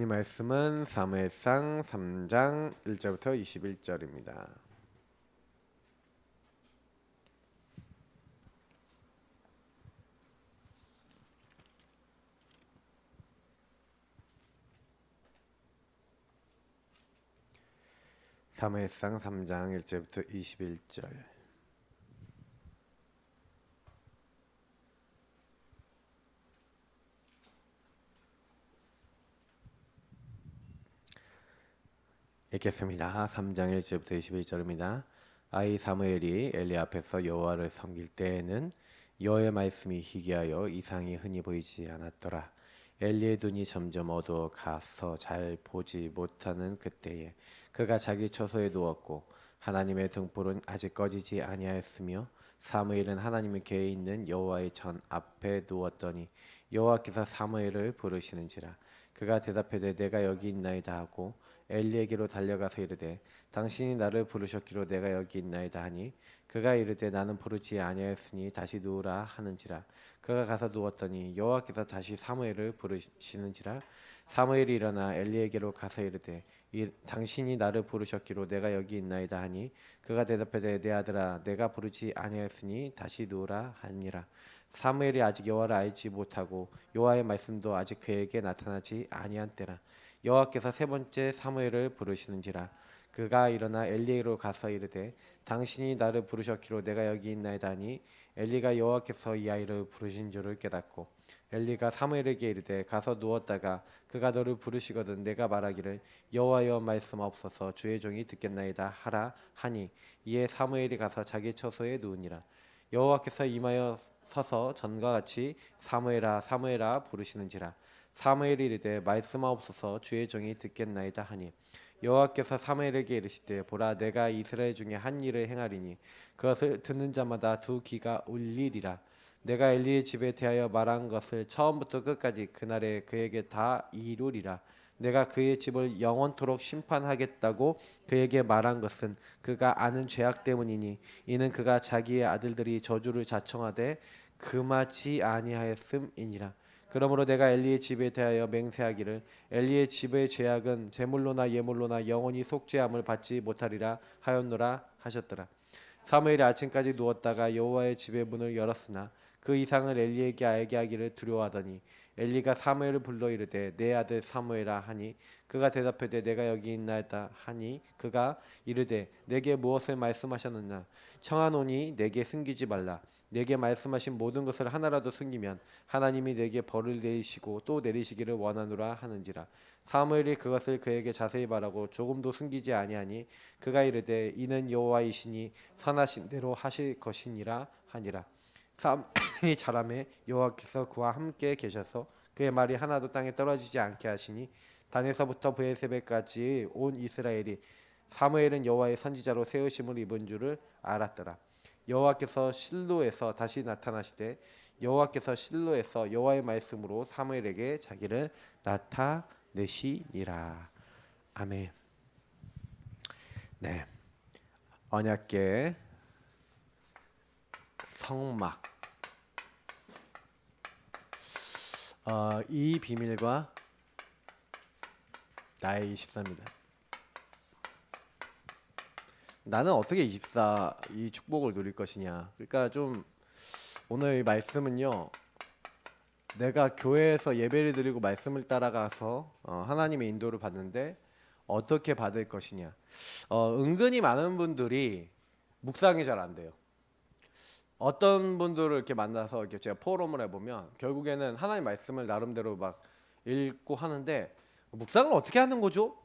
하나님 말씀은 사무엘상 3장 1절부터 21절입니다. 사무엘상 3장 1절부터 21절. 읽겠습니다. 3장 1절부터 21절입니다. 아이 사무엘이 엘리 앞에서 여호와를 섬길 때에는 여호와의 말씀이 희귀하여 이상이 흔히 보이지 않았더라. 엘리의 눈이 점점 어두워 가서 잘 보지 못하는 그때에 그가 자기 처소에 누웠고 하나님의 등불은 아직 꺼지지 아니하였으며 사무엘은 하나님의 궤에 있는 여호와의 전 앞에 누웠더니 여호와께서 사무엘을 부르시는지라. 그가 대답하되 내가 여기 있나이다 하고 엘리에게로 달려가서 이르되 당신이 나를 부르셨기로 내가 여기 있나이다 하니 그가 이르되 나는 부르지 아니하였으니 다시 누우라 하는지라. 그가 가서 누웠더니 여호와께서 다시 사무엘을 부르시는지라. 사무엘이 일어나 엘리에게로 가서 이르되 당신이 나를 부르셨기로 내가 여기 있나이다 하니 그가 대답하되 내 아들아 내가 부르지 아니하였으니 다시 누우라 하니라. 사무엘이 아직 여호와를 알지 못하고 여호와의 말씀도 아직 그에게 나타나지 아니한 때라. 여호와께서 세 번째 사무엘을 부르시는지라. 그가 일어나 엘리에게로 가서 이르되 당신이 나를 부르셨기로 내가 여기 있나이다 하니 엘리가 여호와께서 이 아이를 부르신 줄을 깨닫고 엘리가 사무엘에게 이르되 가서 누웠다가 그가 너를 부르시거든 내가 말하기를 여호와여 말씀하옵소서 주의 종이 듣겠나이다 하라 하니 이에 사무엘이 가서 자기 처소에 누우니라. 여호와께서 임하여 서서 전과 같이 사무엘아 사무엘아 부르시는지라. 사무엘이 이르되 말씀하옵소서 주의 종이 듣겠나이다 하니 여호와께서 사무엘에게 이르시되 보라 내가 이스라엘 중에 한 일을 행하리니 그것을 듣는 자마다 두 귀가 울리리라. 내가 엘리의 집에 대하여 말한 것을 처음부터 끝까지 그날에 그에게 다 이루리라. 내가 그의 집을 영원토록 심판하겠다고 그에게 말한 것은 그가 아는 죄악 때문이니 이는 그가 자기의 아들들이 저주를 자청하되 금하지 아니하였음이니라. 그러므로 내가 엘리의 집에 대하여 맹세하기를 엘리의 집의 죄악은 제물로나 예물로나 영원히 속죄함을 받지 못하리라 하였노라 하셨더라. 사무엘이 아침까지 누웠다가 여호와의 집의 문을 열었으나 그 이상을 엘리에게 알게 하기를 두려워하더니 엘리가 사무엘을 불러 이르되 내 아들 사무엘아 하니 그가 대답하되 내가 여기 있나이다 하니 그가 이르되 내게 무엇을 말씀하셨느냐. 청하노니 내게 숨기지 말라. 내게 말씀하신 모든 것을 하나라도 숨기면 하나님이 내게 벌을 내리시고 또 내리시기를 원하노라 하는지라. 사무엘이 그것을 그에게 자세히 말하고 조금도 숨기지 아니하니 그가 이르되 이는 여호와이시니 선하신 대로 하실 것이니라 하니라. 사무엘이 자라매 여호와께서 그와 함께 계셔서 그의 말이 하나도 땅에 떨어지지 않게 하시니 단에서부터 브엘세바까지 온 이스라엘이 사무엘은 여호와의 선지자로 세우심을 입은 줄을 알았더라. 여호와께서 실로에서 다시 나타나시되 여호와께서 실로에서 여호와의 말씀으로 사무엘에게 자기를 나타내시니라. 아멘. 네, 언약궤 성막 이 비밀과 나의 24입니다. 나는 어떻게 24 이 축복을 누릴 것이냐. 그러니까 좀 오늘 이 말씀은요. 내가 교회에서 예배를 드리고 말씀을 따라가서 하나님의 인도를 받는데 어떻게 받을 것이냐. 은근히 많은 분들이 묵상이 잘 안 돼요. 어떤 분들을 이렇게 만나서 이렇게 제가 포럼을 해보면 결국에는 하나님 말씀을 나름대로 막 읽고 하는데 묵상을 어떻게 하는 거죠?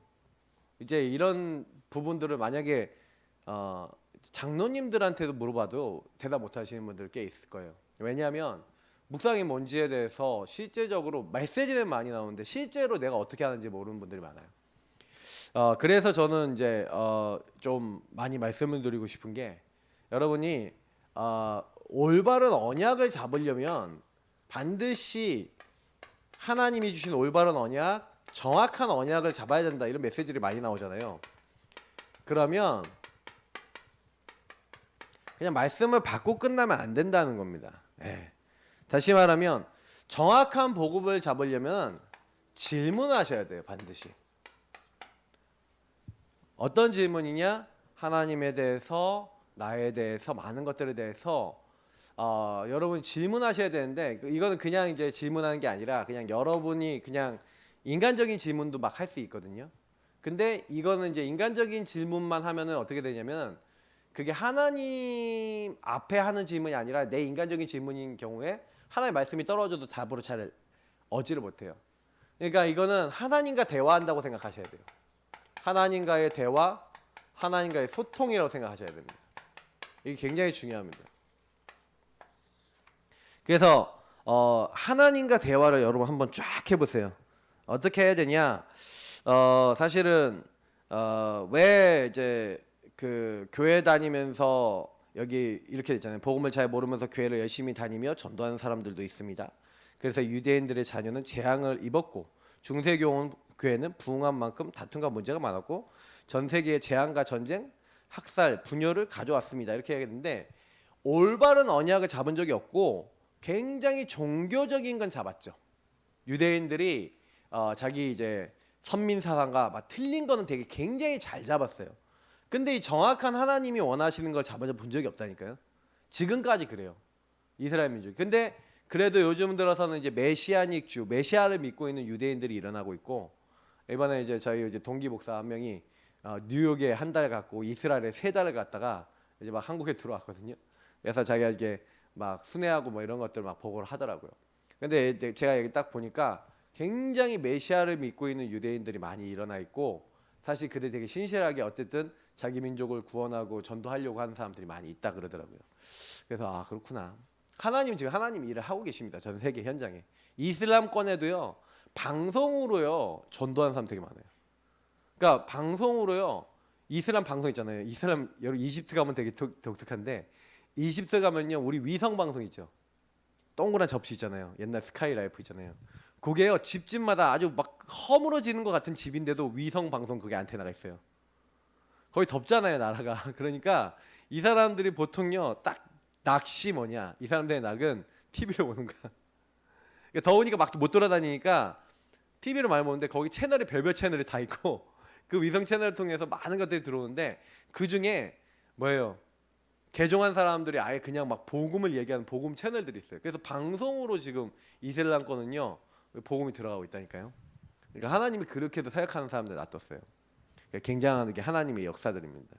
이제 이런 부분들을 만약에 장로님들한테도 물어봐도 대답 못 하시는 분들 꽤 있을 거예요. 왜냐하면 묵상이 뭔지에 대해서 실제적으로 메시지는 많이 나오는데 실제로 내가 어떻게 하는지 모르는 분들이 많아요. 그래서 저는 이제 좀 많이 말씀을 드리고 싶은 게 여러분이 올바른 언약을 잡으려면 반드시 하나님이 주신 올바른 언약, 정확한 언약을 잡아야 된다 이런 메시지들이 많이 나오잖아요. 그러면 그냥 말씀을 받고 끝나면 안 된다는 겁니다. 다시 말하면 정확한 복음을 잡으려면 질문하셔야 돼요. 반드시. 어떤 질문이냐? 하나님에 대해서, 나에 대해서, 많은 것들에 대해서 여러분 질문하셔야 되는데, 이거는 그냥 이제 질문하는 게 아니라 그냥 여러분이 그냥 인간적인 질문도 막 할 수 있거든요. 근데 이거는 이제 인간적인 질문만 하면은 어떻게 되냐면, 그게 하나님 앞에 하는 질문이 아니라 내 인간적인 질문인 경우에 하나님의 말씀이 떨어져도 답으로 잘 얻지를 못해요. 그러니까 이거는 하나님과 대화한다고 생각하셔야 돼요. 하나님과의 대화, 하나님과의 소통이라고 생각하셔야 됩니다. 이게 굉장히 중요합니다. 그래서 하나님과 대화를 여러분 한번 쫙 해보세요. 어떻게 해야 되냐? 사실은 왜 이제 그 교회 다니면서 여기 이렇게 됐잖아요. 복음을 잘 모르면서 교회를 열심히 다니며 전도하는 사람들도 있습니다. 그래서 유대인들의 자녀는 재앙을 입었고 중세교 교회는 부흥한 만큼 다툼과 문제가 많았고 전 세계의 재앙과 전쟁, 학살, 분열을 가져왔습니다. 이렇게 얘기했는데 올바른 언약을 잡은 적이 없고 굉장히 종교적인 건 잡았죠. 유대인들이 자기 이제 선민 사상과 막 틀린 거는 되게 굉장히 잘 잡았어요. 근데 이 정확한 하나님이 원하시는 걸 잡아서 본 적이 없다니까요. 지금까지 그래요. 이스라엘 민족. 근데 그래도 요즘 들어서는 이제 메시아닉 주, 메시아를 믿고 있는 유대인들이 일어나고 있고 이번에 이제 저희 이제 동기 목사 한 명이 뉴욕에 한 달 갔고 이스라엘에 3달을 갔다가 이제 막 한국에 들어왔거든요. 그래서 자기가 이게 막 순회하고 뭐 이런 것들 막 보고를 하더라고요. 근데 제가 여기 딱 보니까 굉장히 메시아를 믿고 있는 유대인들이 많이 일어나 있고 사실 그들 되게 신실하게 어쨌든 자기 민족을 구원하고 전도하려고 하는 사람들이 많이 있다 그러더라고요. 그래서 그렇구나. 하나님 지금 하나님 일을 하고 계십니다. 전 세계 현장에. 이슬람권에도요. 방송으로요. 전도하는 사람 되게 많아요. 그러니까 방송으로요. 이슬람 방송 있잖아요. 이슬람 여러분 이집트 가면 되게 독특한데 이집트 가면요. 우리 위성 방송 있죠. 동그란 접시 있잖아요. 옛날 스카이라이프 있잖아요. 그게요. 집집마다 아주 막 허물어지는 것 같은 집인데도 위성 방송 그게 안테나가 있어요. 거의 덥잖아요. 나라가. 그러니까 이 사람들이 보통요. 딱 낚시 뭐냐. 이 사람들의 낙은 TV로 보는 거야. 그러니까 더우니까 막 못 돌아다니니까 TV로 많이 보는데 거기 채널이 별별 채널이 다 있고 그 위성 채널을 통해서 많은 것들이 들어오는데 그 중에 뭐예요? 개종한 사람들이 아예 그냥 막 복음을 얘기하는 복음 채널들이 있어요. 그래서 방송으로 지금 이슬람 거는요 복음이 들어가고 있다니까요. 그러니까 하나님이 그렇게도 사역하는 사람들 놔뒀어요. 그러니까 굉장한 게 하나님의 역사들입니다.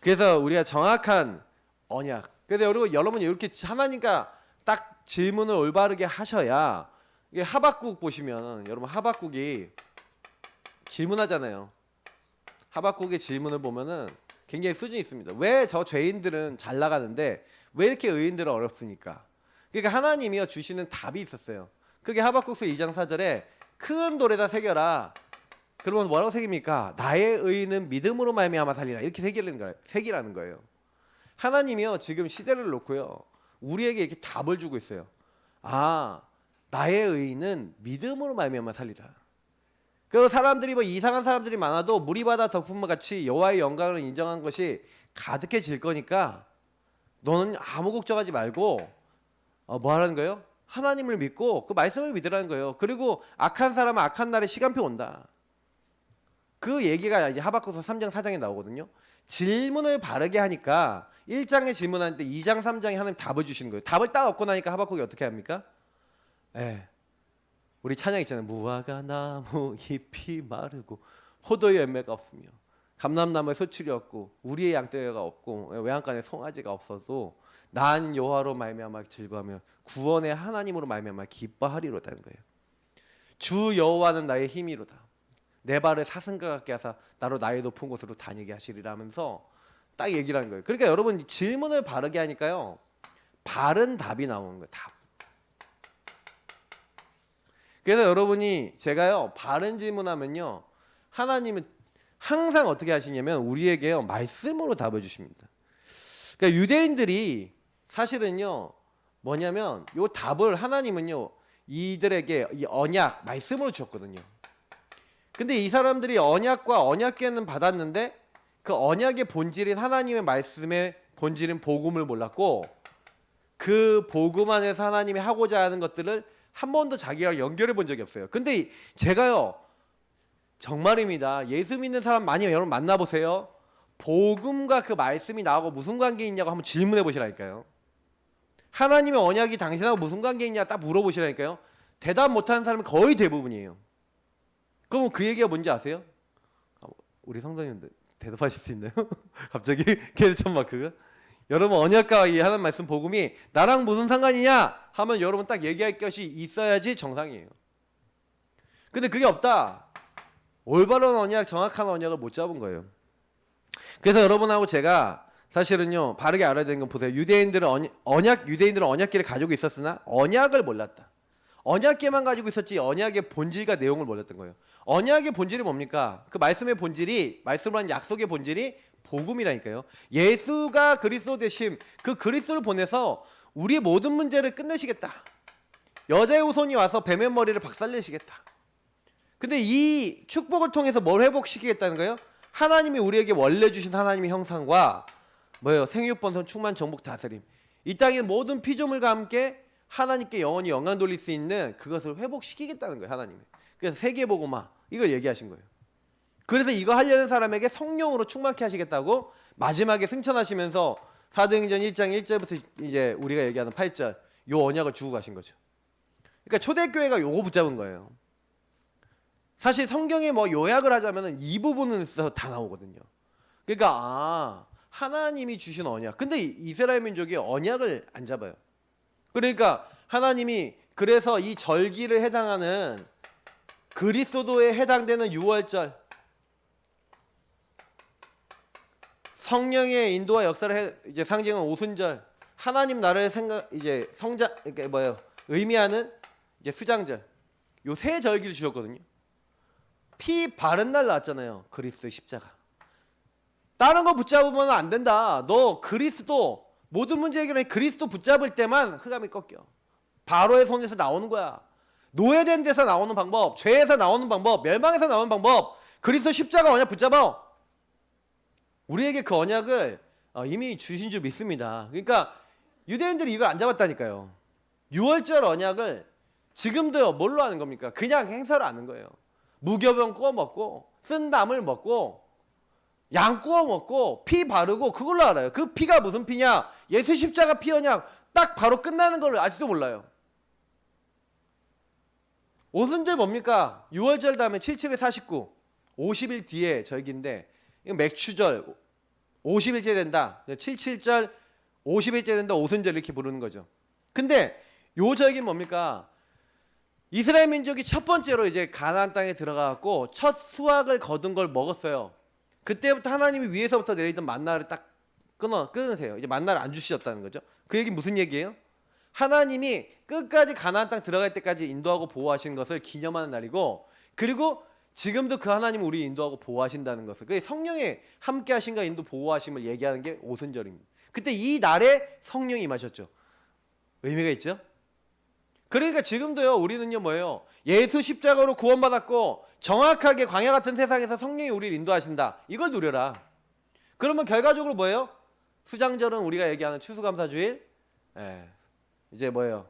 그래서 우리가 정확한 언약. 그래서 여러분이 이렇게 하나님과 딱 질문을 올바르게 하셔야 이게 하박국 보시면 여러분 하박국이 질문하잖아요. 하박국의 질문을 보면은 굉장히 수준이 있습니다. 왜 저 죄인들은 잘 나가는데 왜 이렇게 의인들은 어렵습니까? 그러니까 하나님이요 주시는 답이 있었어요. 그게 하박국서 2장 4절에 큰 돌에다 새겨라. 그러면 뭐라고 새깁니까? 나의 의인은 믿음으로 말미암아 살리라. 이렇게 새기라는 거예요. 하나님이요 지금 시대를 놓고요 우리에게 이렇게 답을 주고 있어요. 나의 의인은 믿음으로 말미암아 살리라. 그리고 사람들이 뭐 이상한 사람들이 많아도 무리바다 덮음과 같이 여호와의 영광을 인정한 것이 가득해질 거니까 너는 아무 걱정하지 말고 뭐 하라는 거예요? 하나님을 믿고 그 말씀을 믿으라는 거예요. 그리고 악한 사람은 악한 날에 시간표 온다. 그 얘기가 이제 하박국서 3장 4장에 나오거든요. 질문을 바르게 하니까 1장에 질문하는데 2장 3장에 하나님 답을 주시는 거예요. 답을 딱 얻고 나니까 하박국이 어떻게 합니까? 우리 찬양 있잖아요. 무화과 나무 잎이 마르고 포도의 열매가 없으며 감람나무에 소출이 없고 우리의 양떼가 없고 외양간에 송아지가 없어도 난 여호와로 말미암아 즐거하며 구원의 하나님으로 말미암아 기뻐하리로다는 거예요. 주 여호와는 나의 힘이로다. 내 발을 사슴과 같게 하사 나로 나의 높은 곳으로 다니게 하시리라 하면서 딱 얘기를 하는 거예요. 그러니까 여러분 질문을 바르게 하니까요 바른 답이 나오는 거예요. 답. 그래서 여러분이 제가요 바른 질문하면요 하나님은 항상 어떻게 하시냐면 우리에게요 말씀으로 답을 주십니다. 그러니까 유대인들이 사실은요 뭐냐면 요 답을 하나님은요 이들에게 이 언약 말씀으로 주셨거든요. 근데 이 사람들이 언약과 언약궤는 받았는데 그 언약의 본질인 하나님의 말씀의 본질인 복음을 몰랐고 그 복음 안에서 하나님이 하고자 하는 것들을 한 번도 자기랑 연결해 본 적이 없어요. 근데 제가요, 정말입니다. 예수 믿는 사람 많이 여러분 만나보세요. 복음과 그 말씀이 나하고 무슨 관계 있냐고 한번 질문해 보시라니까요. 하나님의 언약이 당신하고 무슨 관계 있냐 딱 물어보시라니까요. 대답 못하는 사람이 거의 대부분이에요. 그럼 그 얘기가 뭔지 아세요? 우리 성도님들 대답하실 수 있나요? 갑자기 캐스천 마크가? 여러분, 언약과 이 하나님 말씀 복음이 나랑 무슨 상관이냐 하면 여러분 딱 얘기할 것이 있어야지 정상이에요. 근데 그게 없다. 올바른 언약, 정확한 언약을 못 잡은 거예요. 그래서 여러분하고 제가 사실은요, 바르게 알아야 되는 건 보세요. 유대인들은 언약계를 가지고 있었으나 언약을 몰랐다. 언약계만 가지고 있었지 언약의 본질과 내용을 몰랐던 거예요. 언약의 본질이 뭡니까? 그 말씀의 본질이, 말씀으로 한 약속의 본질이 복음이라니까요. 예수가 그리스도 되심, 그 그리스도를 보내서 우리의 모든 문제를 끝내시겠다. 여자의 후손이 와서 뱀의 머리를 박살내시겠다. 근데 이 축복을 통해서 뭘 회복시키겠다는 거예요? 하나님이 우리에게 원래 주신 하나님의 형상과 뭐예요? 생육번성 충만 정복 다스림, 이 땅의 모든 피조물과 함께 하나님께 영원히 영광 돌릴 수 있는 그것을 회복시키겠다는 거예요. 하나님이. 그래서 세계복음화 이걸 얘기하신 거예요. 그래서 이거 하려는 사람에게 성령으로 충만케 하시겠다고 마지막에 승천하시면서 사도행전 1장 1절부터 이제 우리가 얘기하는 8절 요 언약을 주고 가신 거죠. 그러니까 초대교회가 요거 붙잡은 거예요. 사실 성경에 뭐 요약을 하자면 이 부분은 다 나오거든요. 그러니까 하나님이 주신 언약. 근데 이스라엘 민족이 언약을 안 잡아요. 그러니까 하나님이 그래서 이 절기를 해당하는 그리스도에 해당되는 6월절, 성령의 인도와 역사를 이제 상징한 오순절, 하나님 나라의 이제 그러니까 뭐예요? 의미하는 이제 수장절, 요 세 절기를 주셨거든요. 피 바른 날 나왔잖아요. 그리스도의 십자가. 다른 거 붙잡으면 안 된다. 너 그리스도 모든 문제 해결에 그리스도 붙잡을 때만 흑암이 꺾여. 바로의 손에서 나오는 거야. 노예된 데서 나오는 방법, 죄에서 나오는 방법, 멸망에서 나오는 방법, 그리스도 십자가 언약 붙잡아. 우리에게 그 언약을 이미 주신 줄 믿습니다. 그러니까 유대인들이 이걸 안 잡았다니까요. 6월절 언약을 지금도요, 뭘로 하는 겁니까? 그냥 행사로 하는 거예요. 무교병 구워 먹고, 쓴 담을 먹고, 양 구워 먹고, 피 바르고, 그걸로 알아요. 그 피가 무슨 피냐? 예수 십자가 피 언약 딱 바로 끝나는 걸 아직도 몰라요. 오순절 뭡니까? 6월절 다음에 77에 49, 50일 뒤에 절기인데, 이거 맥추절 50일째 된다. 77절 50일째 된다. 오순절 이렇게 부르는 거죠. 근데 요 절기는 뭡니까? 이스라엘 민족이 첫 번째로 이제 가나안 땅에 들어가고 첫 수확을 거둔 걸 먹었어요. 그때부터 하나님이 위에서부터 내리던 만나를 딱 끊으세요. 이제 만나를 안 주시었다는 거죠. 그 얘기 무슨 얘기예요? 하나님이 끝까지 가나안 땅 들어갈 때까지 인도하고 보호하신 것을 기념하는 날이고, 그리고 지금도 그 하나님은 우리 인도하고 보호하신다는 것을, 그게 성령의 함께 하신과 인도 보호하심을 얘기하는 게 오순절입니다. 그때 이 날에 성령이 임하셨죠. 의미가 있죠. 그러니까 지금도요, 우리는요 뭐예요? 예수 십자가로 구원받았고 정확하게 광야 같은 세상에서 성령이 우리를 인도하신다. 이걸 누려라. 그러면 결과적으로 뭐예요? 수장절은 우리가 얘기하는 추수감사주일, 이제 뭐예요?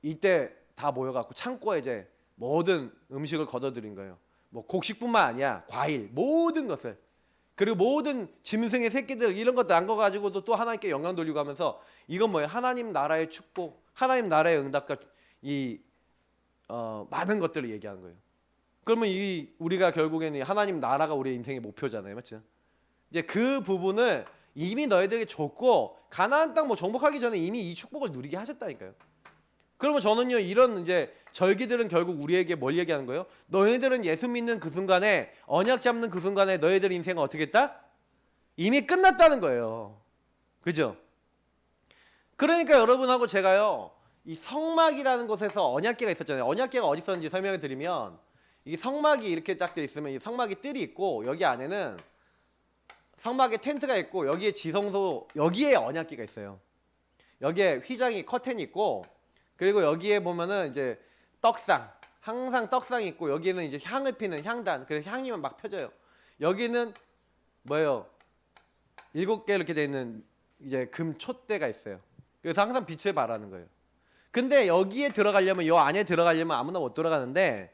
이때 다 모여갖고 창고에 이제 모든 음식을 걷어들인 거예요. 뭐 곡식뿐만 아니야, 과일, 모든 것을, 그리고 모든 짐승의 새끼들 이런 것도 난 거 가지고도 또 하나님께 영광 돌리고 하면서, 이건 뭐예요? 하나님 나라의 축복, 하나님 나라의 응답과 이 많은 것들을 얘기하는 거예요. 그러면 우리가 결국에는 하나님 나라가 우리의 인생의 목표잖아요, 맞죠? 이제 그 부분을 이미 너희들에게 줬고 가나안 땅 뭐 정복하기 전에 이미 이 축복을 누리게 하셨다니까요. 그러면 저는요, 이런 이제 절기들은 결국 우리에게 뭘 얘기하는 거예요? 너희들은 예수 믿는 그 순간에, 언약 잡는 그 순간에 너희들 인생은 어떻게 했다? 이미 끝났다는 거예요. 그죠? 그러니까 여러분하고 제가요, 이 성막이라는 곳에서 언약궤가 있었잖아요. 언약궤가 어디 있었는지 설명을 드리면, 이 성막이 이렇게 딱 돼 있으면 이 성막이 뜰이 있고, 여기 안에는 성막에 텐트가 있고, 여기에 지성소, 여기에 언약궤가 있어요. 여기에 휘장이 커튼이 있고, 그리고 여기에 보면은 이제 떡상, 항상 떡상이 있고, 여기에는 이제 향을 피는 향단, 그래서 향이만 막 펴져요. 여기는 뭐예요? 7개 이렇게 돼 있는 이제 금 촛대가 있어요. 그래서 항상 빛을 발하는 거예요. 근데 여기에 들어가려면 요 안에 들어가려면 아무나 못 들어가는데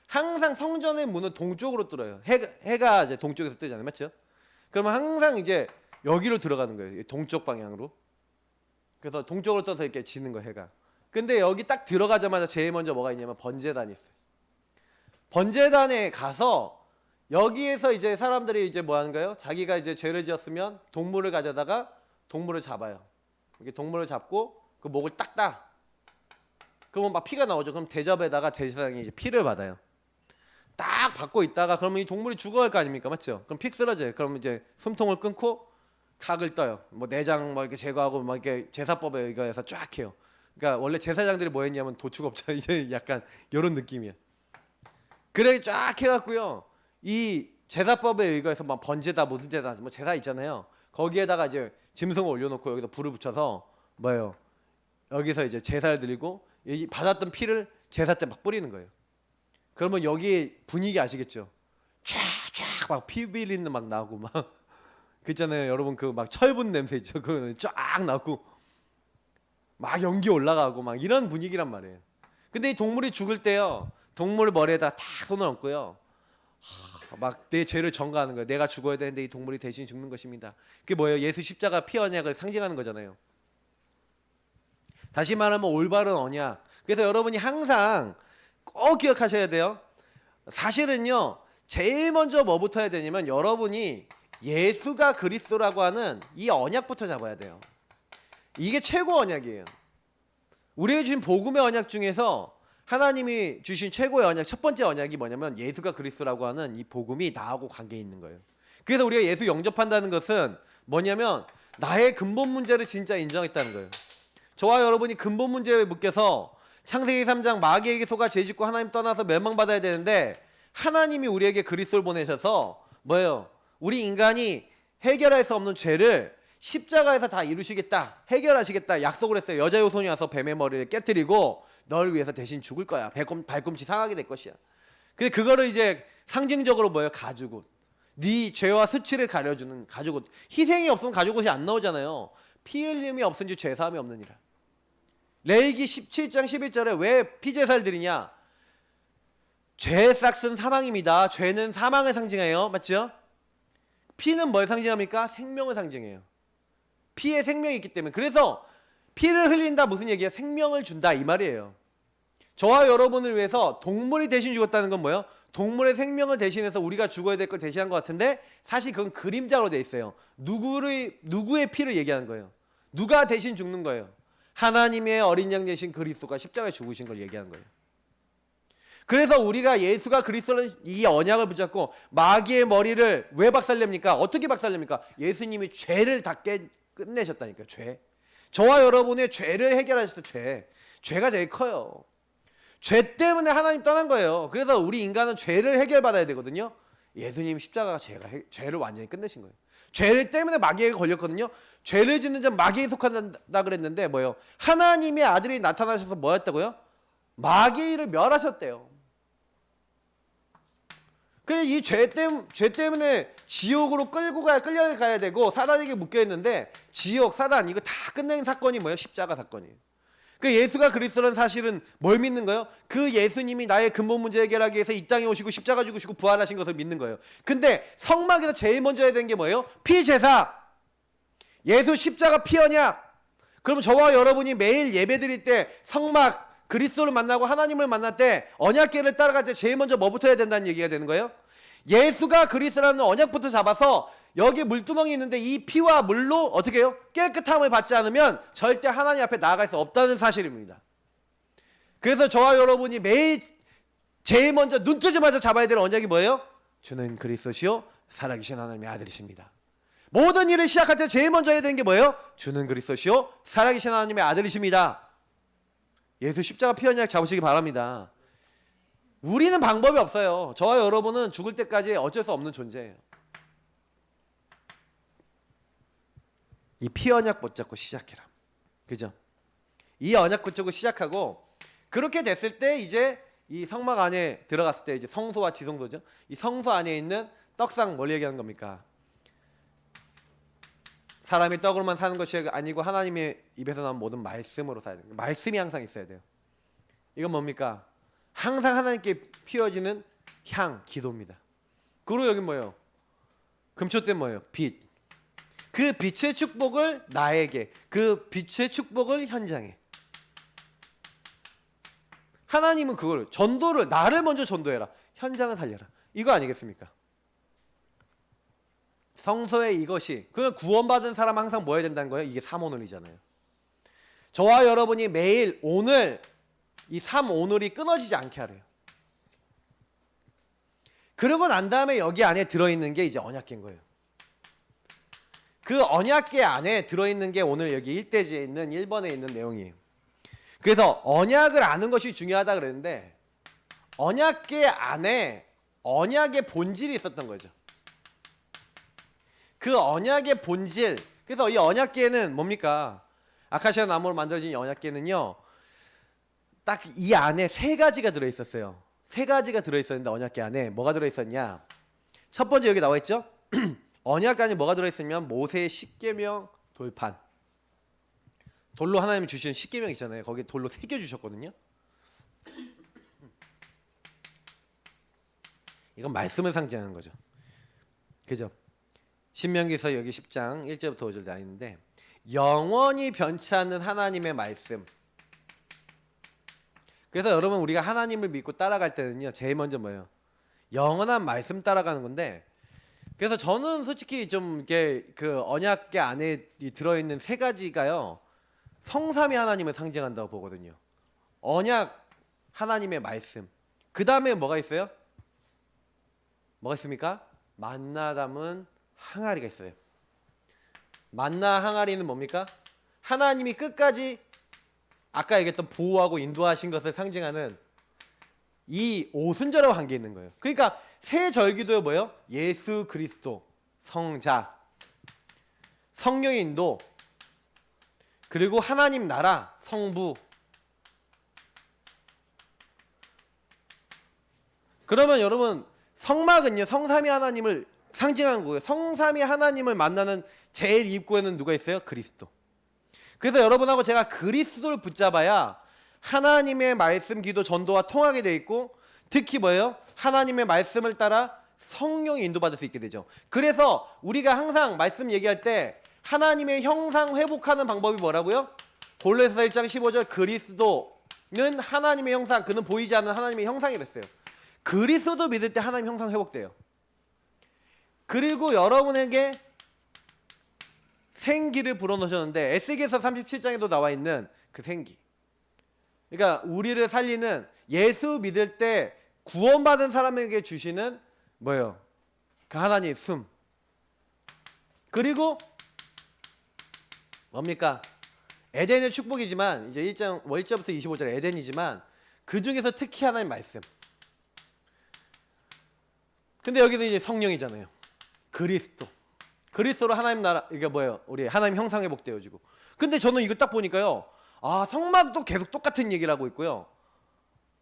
항상 성전의 문은 동쪽으로 뚫어요. 해가 이제 동쪽에서 뜨잖아요, 맞죠? 그러면 항상 이제 여기로 들어가는 거예요. 동쪽 방향으로. 그래서 동쪽으로 떠서 이렇게 지는 거예요, 해가. 근데 여기 딱 들어가자마자 제일 먼저 뭐가 있냐면 번제단이 있어요. 번제단에 가서 여기에서 이제 사람들이 이제 뭐 하는 거예요? 자기가 이제 죄를 지었으면 동물을 가져다가 동물을 잡아요. 이렇게 동물을 잡고 그 목을 딱 따. 그러면 막 피가 나오죠. 그럼 대접에다가 제사장이 이제 피를 받아요. 딱 받고 있다가 그러면 이 동물이 죽어갈 거 아닙니까, 맞죠? 그럼 픽 쓰러져요. 그럼 이제 숨통을 끊고 각을 떠요. 뭐 내장 뭐 이렇게 제거하고 막 이렇게 제사법에 의거해서 쫙 해요. 그러니까 원래 제사장들이 뭐 했냐면 도축업자 이제 약간 이런 느낌이야. 그래 쫙 해갖고요. 이 제사법에 의거해서 막 번제다 무슨 제다 뭐 제사 있잖아요. 거기에다가 이제 짐승을 올려놓고 여기다 불을 붙여서 뭐예요? 여기서 이제 제사를 드리고 이 받았던 피를 제사 때 막 뿌리는 거예요. 그러면 여기 분위기 아시겠죠? 쫙쫙 막 피 비린내 막 나고 막 그있잖아요 여러분 그 막 철분 냄새 있죠? 그거 쫙 나고 막 연기 올라가고 막 이런 분위기란 말이에요. 근데 이 동물이 죽을 때요. 동물 머리에다 다 손을 얹고요. 막 내 죄를 전가하는 거예요. 내가 죽어야 되는데 이 동물이 대신 죽는 것입니다. 그게 뭐예요? 예수 십자가 피 언약을 상징하는 거잖아요. 다시 말하면 올바른 언약. 그래서 여러분이 항상 꼭 기억하셔야 돼요. 사실은요. 제일 먼저 뭐부터 해야 되냐면 여러분이 예수가 그리스도라고 하는 이 언약부터 잡아야 돼요. 이게 최고 언약이에요. 우리가 주신 복음의 언약 중에서 하나님이 주신 최고의 언약, 첫 번째 언약이 뭐냐면 예수가 그리스도라고 하는 이 복음이 나하고 관계 있는 거예요. 그래서 우리가 예수 영접한다는 것은 뭐냐면 나의 근본 문제를 진짜 인정했다는 거예요. 저와 여러분이 근본 문제에 묶여서 창세기 3장 마귀에게 속아 죄짓고 하나님 떠나서 멸망받아야 되는데 하나님이 우리에게 그리스도를 보내셔서 뭐예요? 우리 인간이 해결할 수 없는 죄를 십자가에서 다 이루시겠다, 해결하시겠다 약속을 했어요. 여자 요손이 와서 뱀의 머리를 깨뜨리고 널 위해서 대신 죽을 거야. 발꿈치 상하게 될 것이야. 근데 그거를 이제 상징적으로 뭐예요? 가죽옷. 네 죄와 수치를 가려주는 가죽옷. 희생이 없으면 가죽옷이 안 나오잖아요. 피 흘림이 없은지 죄 사함이 없느니라. 레위기 17장 11절에 왜 피제사를 드리냐? 죄의 싹은 사망입니다. 죄는 사망을 상징해요. 맞죠? 피는 뭘 상징합니까? 생명을 상징해요. 피에 생명이 있기 때문에. 그래서 피를 흘린다 무슨 얘기야? 생명을 준다 이 말이에요. 저와 여러분을 위해서 동물이 대신 죽었다는 건 뭐예요? 동물의 생명을 대신해서 우리가 죽어야 될 걸 대신한 것 같은데 사실 그건 그림자로 돼 있어요. 누구의 피를 얘기하는 거예요? 누가 대신 죽는 거예요? 하나님의 어린 양 대신 그리스도가 십자가에 죽으신 걸 얘기하는 거예요. 그래서 우리가 예수가 그리스도는 이 언약을 붙잡고 마귀의 머리를 왜 박살냅니까? 어떻게 박살냅니까? 예수님이 죄를 다 끝내셨다니까요. 죄. 저와 여러분의 죄를 해결하셨어요. 죄가 제일 커요. 죄 때문에 하나님 떠난 거예요. 그래서 우리 인간은 죄를 해결받아야 되거든요. 예수님 십자가가 죄를 완전히 끝내신 거예요. 죄를 때문에 마귀에게 걸렸거든요. 죄를 짓는 자는 마귀에 속한다 그랬는데 뭐예요? 하나님의 아들이 나타나셔서 뭐 했다고요? 마귀의 일을 멸하셨대요. 그래서 이 죄 때문에 지옥으로 끌려가야 되고 사단에게 묶여있는데 지옥, 사단 이거 다 끝낸 사건이 뭐예요? 십자가 사건이에요. 그 예수가 그리스도는 사실은 뭘 믿는 거예요? 그 예수님이 나의 근본 문제 해결하기 위해서 이 땅에 오시고 십자가 죽으시고 부활하신 것을 믿는 거예요. 근데 성막에서 제일 먼저 해야 되는 게 뭐예요? 피제사. 예수 십자가 피 언약. 그럼 저와 여러분이 매일 예배 드릴 때 성막 그리스도를 만나고 하나님을 만날 때 언약궤를 따라갈 때 제일 먼저 뭐부터 해야 된다는 얘기가 되는 거예요? 예수가 그리스도라는 언약부터 잡아서 여기 물두멍이 있는데 이 피와 물로 어떻게 해요? 깨끗함을 받지 않으면 절대 하나님 앞에 나아갈 수 없다는 사실입니다. 그래서 저와 여러분이 매일 제일 먼저 눈 뜨자마자 잡아야 될 언약이 뭐예요? 주는 그리스도시요 살아계신 하나님의 아들이십니다. 모든 일을 시작할 때 제일 먼저 해야 되는 게 뭐예요? 주는 그리스도시요 살아계신 하나님의 아들이십니다. 예수 십자가 피 언약 잡으시기 바랍니다. 우리는 방법이 없어요. 저와 여러분은 죽을 때까지 어쩔 수 없는 존재예요. 이 피 언약 붙잡고 시작해라. 그죠? 이 언약 붙잡고 시작하고 그렇게 됐을 때 이제 이 성막 안에 들어갔을 때 이제 성소와 지성소죠. 이 성소 안에 있는 떡상 뭘 얘기하는 겁니까? 사람이 떡으로만 사는 것이 아니고 하나님의 입에서 나온 모든 말씀으로 살아야 돼요. 말씀이 항상 있어야 돼요. 이건 뭡니까? 항상 하나님께 피워지는 향, 기도입니다. 그리고 여기 뭐예요? 금초대 뭐예요? 빛. 그 빛의 축복을 나에게, 그 빛의 축복을 현장에. 하나님은 그걸 전도를, 나를 먼저 전도해라, 현장을 살려라, 이거 아니겠습니까? 성서에 이것이, 그 구원받은 사람 항상 뭐 해야 된다는 거예요? 이게 3오늘이잖아요. 저와 여러분이 매일 오늘 이 3오늘이 끊어지지 않게 하래요. 그러고 난 다음에 여기 안에 들어있는 게 이제 언약궤인 거예요. 그 언약궤 안에 들어있는 게 오늘 여기 1대지에 있는 1번에 있는 내용이에요. 그래서 언약을 아는 것이 중요하다 그랬는데, 언약궤 안에 언약의 본질이 있었던 거죠. 그 언약의 본질. 그래서 이 언약궤는 뭡니까? 아카시아 나무로 만들어진 이 언약궤는요, 딱 이 안에 세 가지가 들어있었어요. 세 가지가 들어있었는데, 언약궤 안에 뭐가 들어있었냐? 첫 번째 여기 나와 있죠? 언약궤 안에 뭐가 들어있으면 모세의 십계명 돌판. 돌로 하나님이 주신 십계명 있잖아요. 거기에 돌로 새겨 주셨거든요. 이건 말씀을 상징하는 거죠. 그죠? 신명기서 여기 10장 1절부터 5절 나 있는데, 영원히 변치 않는 하나님의 말씀. 그래서 여러분, 우리가 하나님을 믿고 따라갈 때는요, 제일 먼저 뭐예요? 영원한 말씀 따라가는 건데, 그래서 저는 솔직히 좀 이게 그 언약궤 안에 들어있는 세 가지가요, 성삼위 하나님을 상징한다고 보거든요. 언약, 하나님의 말씀. 그 다음에 뭐가 있어요? 뭐가 있습니까? 만나 담은 항아리가 있어요. 만나 항아리는 뭡니까? 하나님이 끝까지 아까 얘기했던 보호하고 인도하신 것을 상징하는 이 오순절하고 관계 있는 거예요. 그러니까 새 절기도 뭐예요? 예수 그리스도, 성자, 성령의 인도, 그리고 하나님 나라, 성부. 그러면 여러분, 성막은요, 성삼위 하나님을 상징하는 거예요. 성삼위 하나님을 만나는 제일 입구에는 누가 있어요? 그리스도. 그래서 여러분하고 제가 그리스도를 붙잡아야 하나님의 말씀, 기도, 전도와 통하게 돼 있고, 특히 뭐예요? 하나님의 말씀을 따라 성령이 인도받을 수 있게 되죠. 그래서 우리가 항상 말씀 얘기할 때 하나님의 형상 회복하는 방법이 뭐라고요? 골로새서 1장 15절, 그리스도는 하나님의 형상, 그는 보이지 않는 하나님의 형상이랬어요. 그리스도 믿을 때 하나님 형상 회복돼요. 그리고 여러분에게 생기를 불어넣으셨는데, 에스겔서 37장에도 나와 있는 그 생기. 그러니까 우리를 살리는, 예수 믿을 때 구원받은 사람에게 주시는 뭐예요? 그 하나님의 숨. 그리고 뭡니까? 에덴의 축복이지만, 이제 1절부터 25절 에덴이지만, 그 중에서 특히 하나님 말씀. 근데 여기는 이제 성령이잖아요. 그리스도. 그리스도로 하나님 나라, 이게 뭐예요? 우리 하나님 형상 회복되어지고. 근데 저는 이거 딱 보니까요, 아, 성막도 계속 똑같은 얘기를 하고 있고요,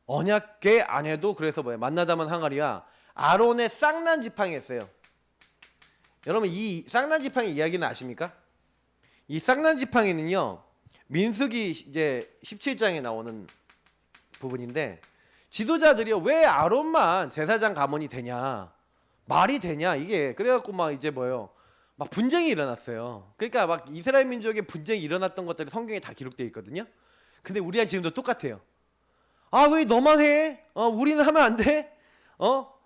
언약궤 안에도 그래서 뭐예요? 만나 담은 항아리와 아론의 쌍난 지팡이 있어요. 여러분, 이 쌍난 지팡이 이야기는 아십니까? 이 쌍난 지팡이는요, 민수기 이제 17장에 나오는 부분인데, 지도자들이요, 왜 아론만 제사장 가문이 되냐, 말이 되냐, 이게 그래갖고 막 이제 뭐예요, 막 분쟁이 일어났어요. 그러니까 막 이스라엘 민족의 분쟁이 일어났던 것들이 성경에 다 기록되어 있거든요. 근데 우리랑 지금도 똑같아요. 아, 왜 너만 해? 우리는 하면 안 돼?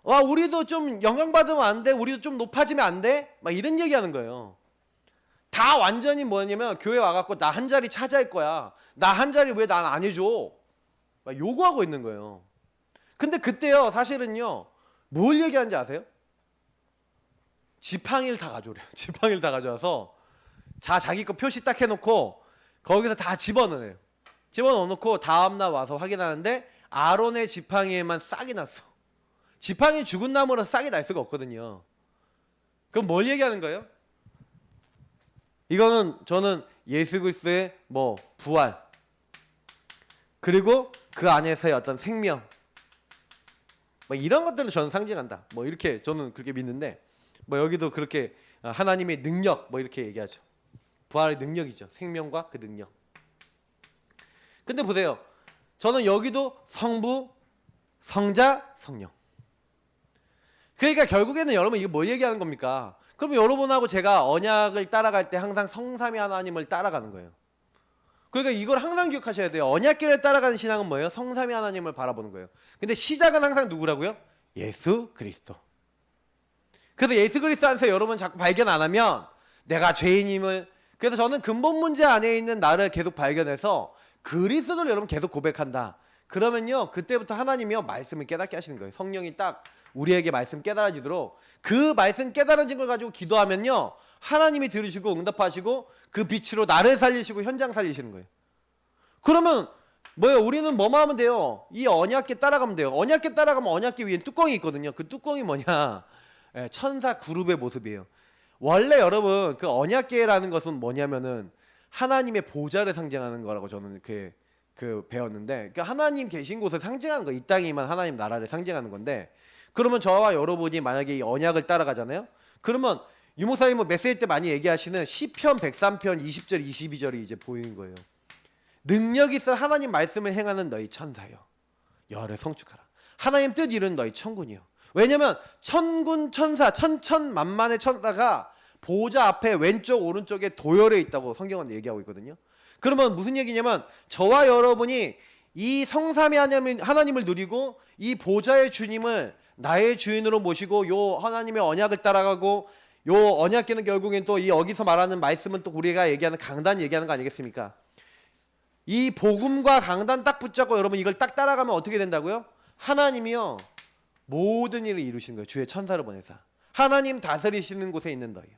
우리도 좀 영향 받으면 안 돼? 우리도 좀 높아지면 안 돼? 막 이런 얘기하는 거예요. 다 완전히 뭐냐면, 교회 와갖고 나 한 자리 차지할 거야, 나 한 자리 왜 난 안 해줘, 막 요구하고 있는 거예요. 근데 그때요, 사실은요, 뭘 얘기하는지 아세요? 지팡이를 다 가져오래요. 지팡이를 다 가져와서 자기 거 표시 딱 해놓고 거기서 다 집어넣어요. 집어넣어놓고 다음날 와서 확인하는데, 아론의 지팡이에만 싹이 났어. 지팡이 죽은 나무는 싹이 날 수가 없거든요. 그럼 뭘 얘기하는 거예요? 이거는 저는 예수 그리스도의 뭐 부활, 그리고 그 안에서의 어떤 생명, 뭐 이런 것들을 저는 상징한다, 뭐 이렇게 저는 그렇게 믿는데, 뭐 여기도 그렇게 하나님의 능력 뭐 이렇게 얘기하죠. 부활의 능력이죠. 생명과 그 능력. 근데 보세요. 저는 여기도 성부, 성자, 성령. 그러니까 결국에는 여러분 이게 뭐 얘기하는 겁니까? 그럼 여러분하고 제가 언약을 따라갈 때 항상 성삼위 하나님을 따라가는 거예요. 그러니까 이걸 항상 기억하셔야 돼요. 언약궤를 따라가는 신앙은 뭐예요? 성삼위 하나님을 바라보는 거예요. 근데 시작은 항상 누구라고요? 예수 그리스도. 그래서 예수 그리스도 안에서 여러분 자꾸 발견 안 하면 내가 죄인임을, 그래서 저는 근본 문제 안에 있는 나를 계속 발견해서 그리스도를 여러분 계속 고백한다. 그러면요 그때부터 하나님이요 말씀을 깨닫게 하시는 거예요. 성령이 딱 우리에게 말씀 깨달아지도록, 그 말씀 깨달아진 걸 가지고 기도하면요 하나님이 들으시고 응답하시고 그 빛으로 나를 살리시고 현장 살리시는 거예요. 그러면 뭐예요? 우리는 뭐만 하면 돼요? 이 언약궤 따라가면 돼요. 언약궤 따라가면 언약궤 위에 뚜껑이 있거든요. 그 뚜껑이 뭐냐? 천사 그룹의 모습이에요. 원래 여러분 그 언약궤라는 것은 뭐냐면은 하나님의 보좌를 상징하는 거라고 저는 그 배웠는데, 그러니까 하나님 계신 곳을 상징하는 거, 이 땅에만 하나님 나라를 상징하는 건데, 그러면 저와 여러분이 만약에 이 언약을 따라가잖아요. 그러면 유목사님 뭐 메시지 때 많이 얘기하시는 시편 103편 20절 22절이 이제 보이는 거예요. 능력 있어 하나님 말씀을 행하는 너희 천사여 여를 성축하라. 하나님 뜻 이룬 너희 천군이요. 왜냐면 천군 천사 천천만만의 천사가 보좌 앞에 왼쪽 오른쪽에 도열에 있다고 성경은 얘기하고 있거든요. 그러면 무슨 얘기냐면 저와 여러분이 이 성삼위 하나님을 누리고 이 보좌의 주님을 나의 주인으로 모시고 요 하나님의 언약을 따라가고, 요 언약궤는 결국엔 또 이 여기서 말하는 말씀은 또 우리가 얘기하는 강단 얘기하는 거 아니겠습니까? 이 복음과 강단 딱 붙잡고 여러분 이걸 딱 따라가면 어떻게 된다고요? 하나님이요 모든 일을 이루시는 거예요. 주의 천사를 보내사 하나님 다스리시는 곳에 있는 너희요.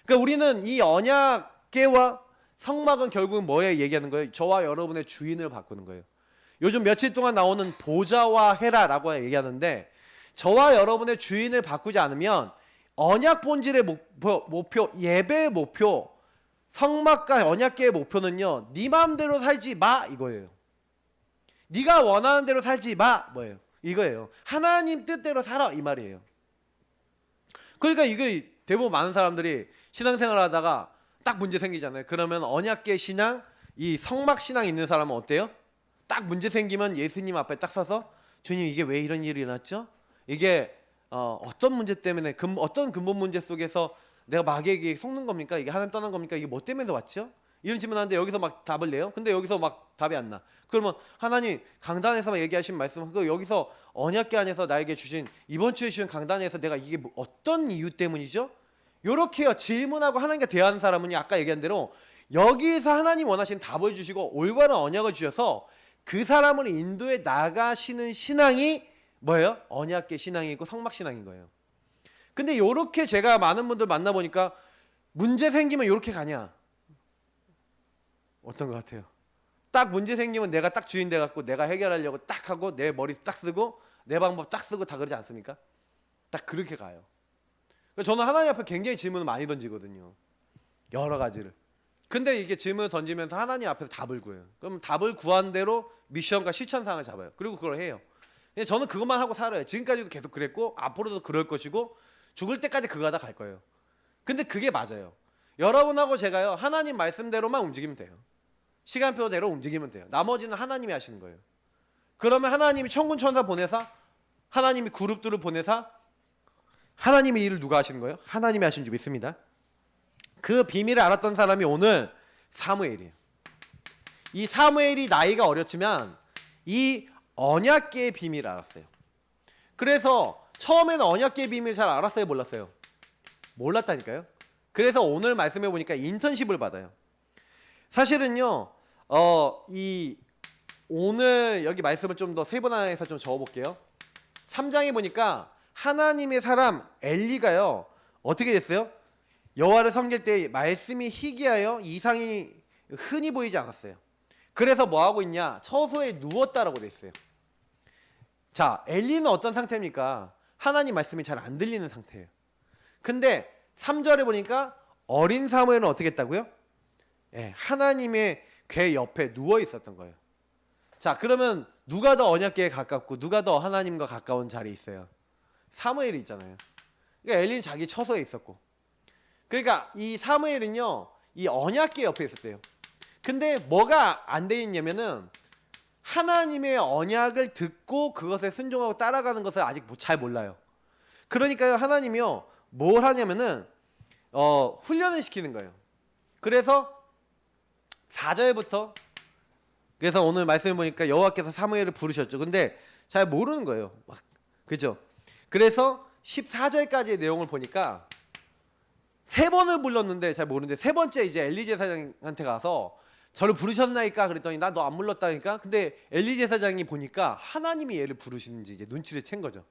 그러니까 우리는 이 언약궤와 성막은 결국은 뭐에 얘기하는 거예요? 저와 여러분의 주인을 바꾸는 거예요. 요즘 며칠 동안 나오는 보좌와 헤라라고 얘기하는데, 저와 여러분의 주인을 바꾸지 않으면 언약 본질의 목표, 예배의 목표, 성막과 언약궤의 목표는요 네 마음대로 살지 마 이거예요. 네가 원하는 대로 살지 마 뭐예요? 이거예요. 하나님 뜻대로 살아 이 말이에요. 그러니까 이게 대부분 많은 사람들이 신앙생활 하다가 딱 문제 생기잖아요. 그러면 언약궤 신앙, 이 성막 신앙 있는 사람은 어때요? 딱 문제 생기면 예수님 앞에 딱 서서 주님 이게 왜 이런 일이 일어났죠? 이게 어떤 문제 때문에 어떤 근본 문제 속에서 내가 마귀에게 속는 겁니까? 이게 하나님 떠난 겁니까? 이게 뭐 때문에 왔죠? 이런 질문하는데 여기서 막 답을 내요. 근데 여기서 막 답이 안 나. 그러면 하나님 강단에서만 얘기하신 말씀, 그 여기서 언약궤 안에서 나에게 주신 이번 주에 주신 강단에서 내가 이게 어떤 이유 때문이죠? 요렇게요 질문하고 하나님과 대화하는 사람은 아까 얘기한 대로 여기서 하나님 원하시는 답을 주시고 올바른 언약을 주셔서 그 사람을 인도해 나가시는 신앙이 뭐예요? 언약궤 신앙이고 성막 신앙인 거예요. 근데 요렇게 제가 많은 분들 만나보니까 문제 생기면 요렇게 가냐? 어떤 것 같아요? 딱 문제 생기면 내가 딱 주인 돼갖고 내가 해결하려고 딱 하고 내 머리 딱 쓰고 내 방법 딱 쓰고 다 그러지 않습니까? 딱 그렇게 가요. 저는 하나님 앞에 굉장히 질문을 많이 던지거든요. 여러 가지를. 근데 이게 질문을 던지면서 하나님 앞에서 답을 구해요. 그럼 답을 구한 대로 미션과 실천사항을 잡아요. 그리고 그걸 해요. 근데 저는 그것만 하고 살아요. 지금까지도 계속 그랬고 앞으로도 그럴 것이고 죽을 때까지 그거 하다 갈 거예요. 근데 그게 맞아요. 여러분하고 제가요 하나님 말씀대로만 움직이면 돼요. 시간표대로 움직이면 돼요. 나머지는 하나님이 하시는 거예요. 그러면 하나님이 천군 천사 보내사, 하나님이 그룹들을 보내사, 하나님의 일을 누가 하시는 거예요? 하나님이 하신 줄 믿습니다. 그 비밀을 알았던 사람이 오늘 사무엘이에요. 이 사무엘이 나이가 어렸지만 이 언약궤의 비밀을 알았어요. 그래서 처음에는 언약궤의 비밀을 잘 알았어요? 몰랐어요? 몰랐다니까요. 그래서 오늘 말씀해 보니까 인턴십을 받아요. 사실은요 이 오늘 여기 말씀을 좀 더 세분화해서 좀 적어볼게요. 3장에 보니까 하나님의 사람 엘리가요 어떻게 됐어요? 여호와를 섬길 때 말씀이 희귀하여 이상이 흔히 보이지 않았어요. 그래서 뭐 하고 있냐? 처소에 누웠다라고 돼 있어요. 자, 엘리는 어떤 상태입니까? 하나님 말씀이 잘 안 들리는 상태예요. 근데 3절에 보니까 어린 사무엘은 어떻게 했다고요? 하나님의 궤 옆에 누워 있었던 거예요. 자, 그러면 누가 더 언약궤에 가깝고 누가 더 하나님과 가까운 자리에 있어요? 사무엘이 있잖아요. 그러니까 엘리는 자기 처소에 있었고, 그러니까 이 사무엘은요 이 언약궤 옆에 있었대요. 근데 뭐가 안 돼 있냐면은 하나님의 언약을 듣고 그것에 순종하고 따라가는 것을 아직 잘 몰라요. 그러니까요, 하나님이요 뭘 하냐면은 훈련을 시키는 거예요. 그래서 4절부터, 그래서 오늘 말씀을 보니까 여호와께서 사무엘을 부르셨죠. 근데 잘 모르는 거예요. 그죠? 그래서 14절까지의 내용을 보니까 3번을 불렀는데 잘 모르는데, 3번째 이제 엘리 제사장한테 가서 저를 부르셨나이까 그랬더니 나 너 안 불렀다니까. 근데 엘리 제사장이 보니까 하나님이 얘를 부르시는지 이제 눈치를 챈 거죠.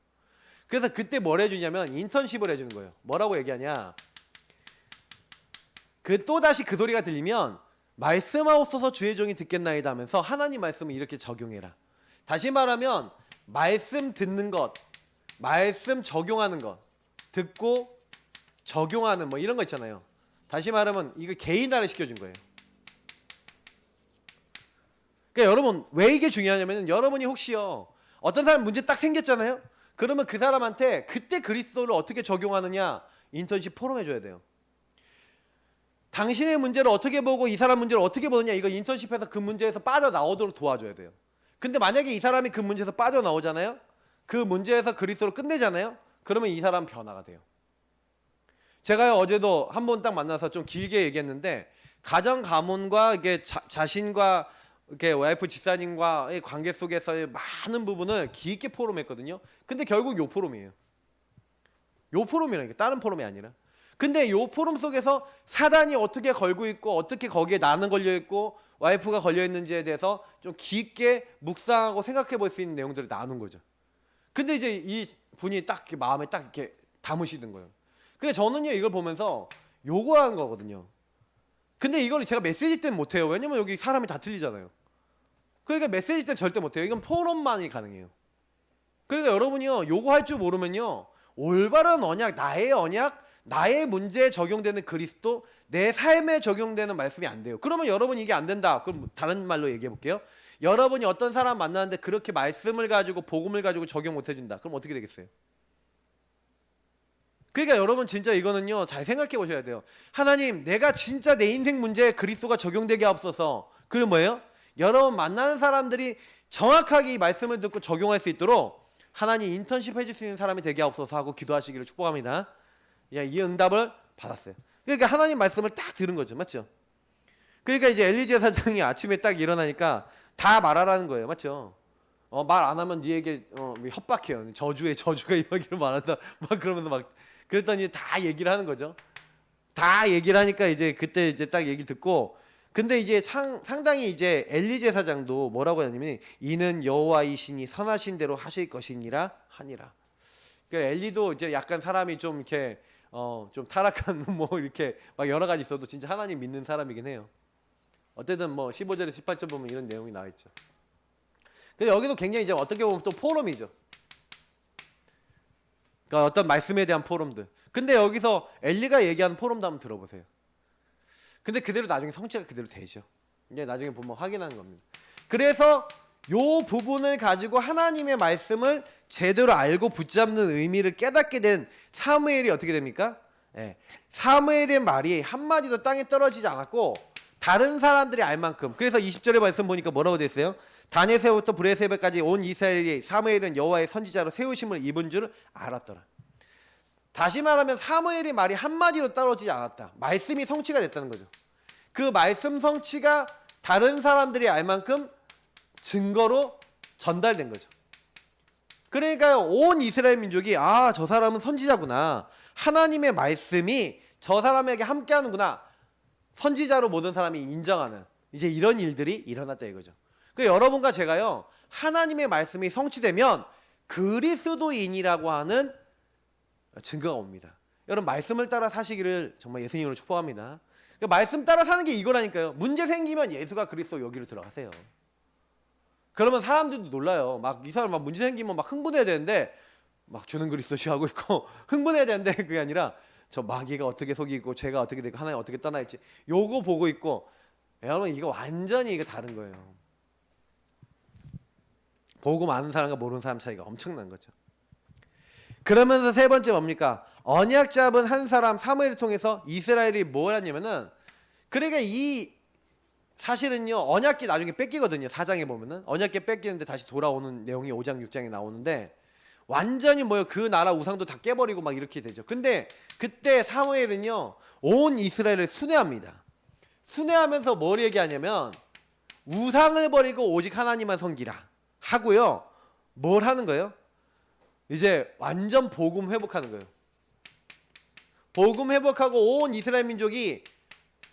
그래서 그때 뭘 해주냐면 인턴십을 해주는 거예요. 뭐라고 얘기하냐, 또다시 그 소리가 들리면 말씀하옵소서 주의 종이 듣겠나이다 하면서 하나님 말씀을 이렇게 적용해라. 다시 말하면 말씀 듣는 것, 말씀 적용하는 것, 듣고 적용하는 뭐 이런 거 있잖아요. 다시 말하면 이거 개인화를 시켜준 거예요. 그러니까 여러분 왜 이게 중요하냐면, 여러분이 혹시요 어떤 사람 문제 딱 생겼잖아요. 그러면 그 사람한테 그때 그리스도를 어떻게 적용하느냐 인턴십 포럼 해줘야 돼요. 당신의 문제를 어떻게 보고 이 사람 문제를 어떻게 보느냐, 이거 인턴십에서 그 문제에서 빠져나오도록 도와줘야 돼요. 근데 만약에 이 사람이 그 문제에서 빠져나오잖아요. 그 문제에서 그리스도를 끝내잖아요. 그러면 이 사람 변화가 돼요. 제가요 어제도 한 번 딱 만나서 좀 길게 얘기했는데, 가정 가문과 이게 자신과 이렇게 와이프 집사님과의 관계 속에서의 많은 부분을 깊게 포럼했거든요. 근데 결국 요 포럼이에요. 요 포럼이라니까, 다른 포럼이 아니라. 근데 요 포럼 속에서 사단이 어떻게 걸고 있고 어떻게 거기에 나는 걸려 있고 와이프가 걸려 있는지에 대해서 좀 깊게 묵상하고 생각해 볼 수 있는 내용들을 나눈 거죠. 근데 이제 이 분이 딱 이렇게 마음에 딱 이렇게 담으시는 거예요. 근데 저는요 이걸 보면서 요구한 거거든요. 근데 이걸 제가 메시지 때는 못해요. 왜냐면 여기 사람이 다 틀리잖아요. 그러니까 메시지 때는 절대 못해요. 이건 포럼만이 가능해요. 그러니까 여러분이요 요구할 줄 모르면요, 올바른 언약, 나의 문제에 적용되는 그리스도, 내 삶에 적용되는 말씀이 안 돼요. 그러면 여러분 이게 안 된다. 그럼 다른 말로 얘기해 볼게요. 여러분이 어떤 사람 만나는데 그렇게 말씀을 가지고 복음을 가지고 적용 못 해준다. 그럼 어떻게 되겠어요? 그러니까 여러분 진짜 이거는요 잘 생각해 보셔야 돼요. 하나님, 내가 진짜 내 인생 문제에 그리스도가 적용되게 하옵소서. 그럼 뭐예요? 여러분 만나는 사람들이 정확하게 이 말씀을 듣고 적용할 수 있도록 하나님 인턴십 해줄 수 있는 사람이 되게 하옵소서 하고 기도하시기를 축복합니다. 이 응답을 받았어요. 그러니까 하나님 말씀을 딱 들은 거죠. 맞죠? 그러니까 이제 엘리 제사장이 아침에 딱 일어나니까 다 말하라는 거예요. 맞죠? 말 안 하면 니에게 협박해요. 저주가 임하기를 말한다. 막 그러면서 막 그랬더니 다 얘기를 하는 거죠. 다 얘기를 하니까 이제 그때 이제 딱 얘기 듣고, 근데 이제 상당히 이제 엘리 제사장도 뭐라고 하냐면, 이는 여호와이시니 선하신 대로 하실 것이니라 하니라. 그러니까 엘리도 이제 약간 사람이 좀 이렇게 좀 타락한 뭐 이렇게 막 여러 가지 있어도 진짜 하나님 믿는 사람이긴 해요. 어쨌든 뭐 15절에 18절 보면 이런 내용이 나와 있죠. 근데 여기도 굉장히 이제 어떻게 보면 또 포럼이죠. 그러니까 어떤 말씀에 대한 포럼들. 근데 여기서 엘리가 얘기하는 포럼도 한번 들어보세요. 근데 그대로 나중에 성취가 그대로 되죠. 이제 나중에 보면 확인하는 겁니다. 그래서 요 부분을 가지고 하나님의 말씀을 제대로 알고 붙잡는 의미를 깨닫게 된 사무엘이 어떻게 됩니까? 사무엘의 말이 한마디도 땅에 떨어지지 않았고 다른 사람들이 알 만큼. 그래서 20절의 말씀 보니까 뭐라고 되어 있어요? 다네세부터 브레세베까지 온 이스라엘이 사무엘은 여호와의 선지자로 세우심을 입은 줄 알았더라. 다시 말하면 사무엘의 말이 한마디도 떨어지지 않았다. 말씀이 성취가 됐다는 거죠. 그 말씀 성취가 다른 사람들이 알 만큼 증거로 전달된 거죠. 그러니까 온 이스라엘 민족이 저 사람은 선지자구나. 하나님의 말씀이 저 사람에게 함께하는구나. 선지자로 모든 사람이 인정하는 이제 이런 일들이 일어났다 이거죠. 여러분과 제가요 하나님의 말씀이 성취되면 그리스도인이라고 하는 증거가 옵니다. 여러분 말씀을 따라 사시기를 정말 예수님으로 축복합니다. 말씀 따라 사는 게 이거라니까요. 문제 생기면 예수가 그리스도 여기로 들어가세요. 그러면 사람들도 놀라요. 막 이 사람 막 문제 생기면 막 흥분해야 되는데 막 주는 그리스도시 하고 있고 흥분해야 되는데 그게 아니라 저 마귀가 어떻게 속이고 죄가 어떻게 되고 하나님 어떻게 떠날지 요거 보고 있고. 여러분 이거 완전히 이거 다른 거예요. 복음 아는 사람과 모르는 사람 차이가 엄청난 거죠. 그러면서 세 번째 뭡니까? 언약 잡은 한 사람 사무엘을 통해서 이스라엘이 뭘 하냐면은 그러니까 이 사실은요 언약궤 나중에 뺏기거든요. 4장에 보면은 언약궤 뺏기는데 다시 돌아오는 내용이 5장 6장에 나오는데 완전히 뭐요 그 나라 우상도 다 깨버리고 막 이렇게 되죠. 근데 그때 사무엘은요 온 이스라엘을 순회합니다. 순회하면서 뭘 얘기하냐면 우상을 버리고 오직 하나님만 섬기라 하고요. 뭘 하는 거예요? 이제 완전 복음 회복하는 거예요. 복음 회복하고 온 이스라엘 민족이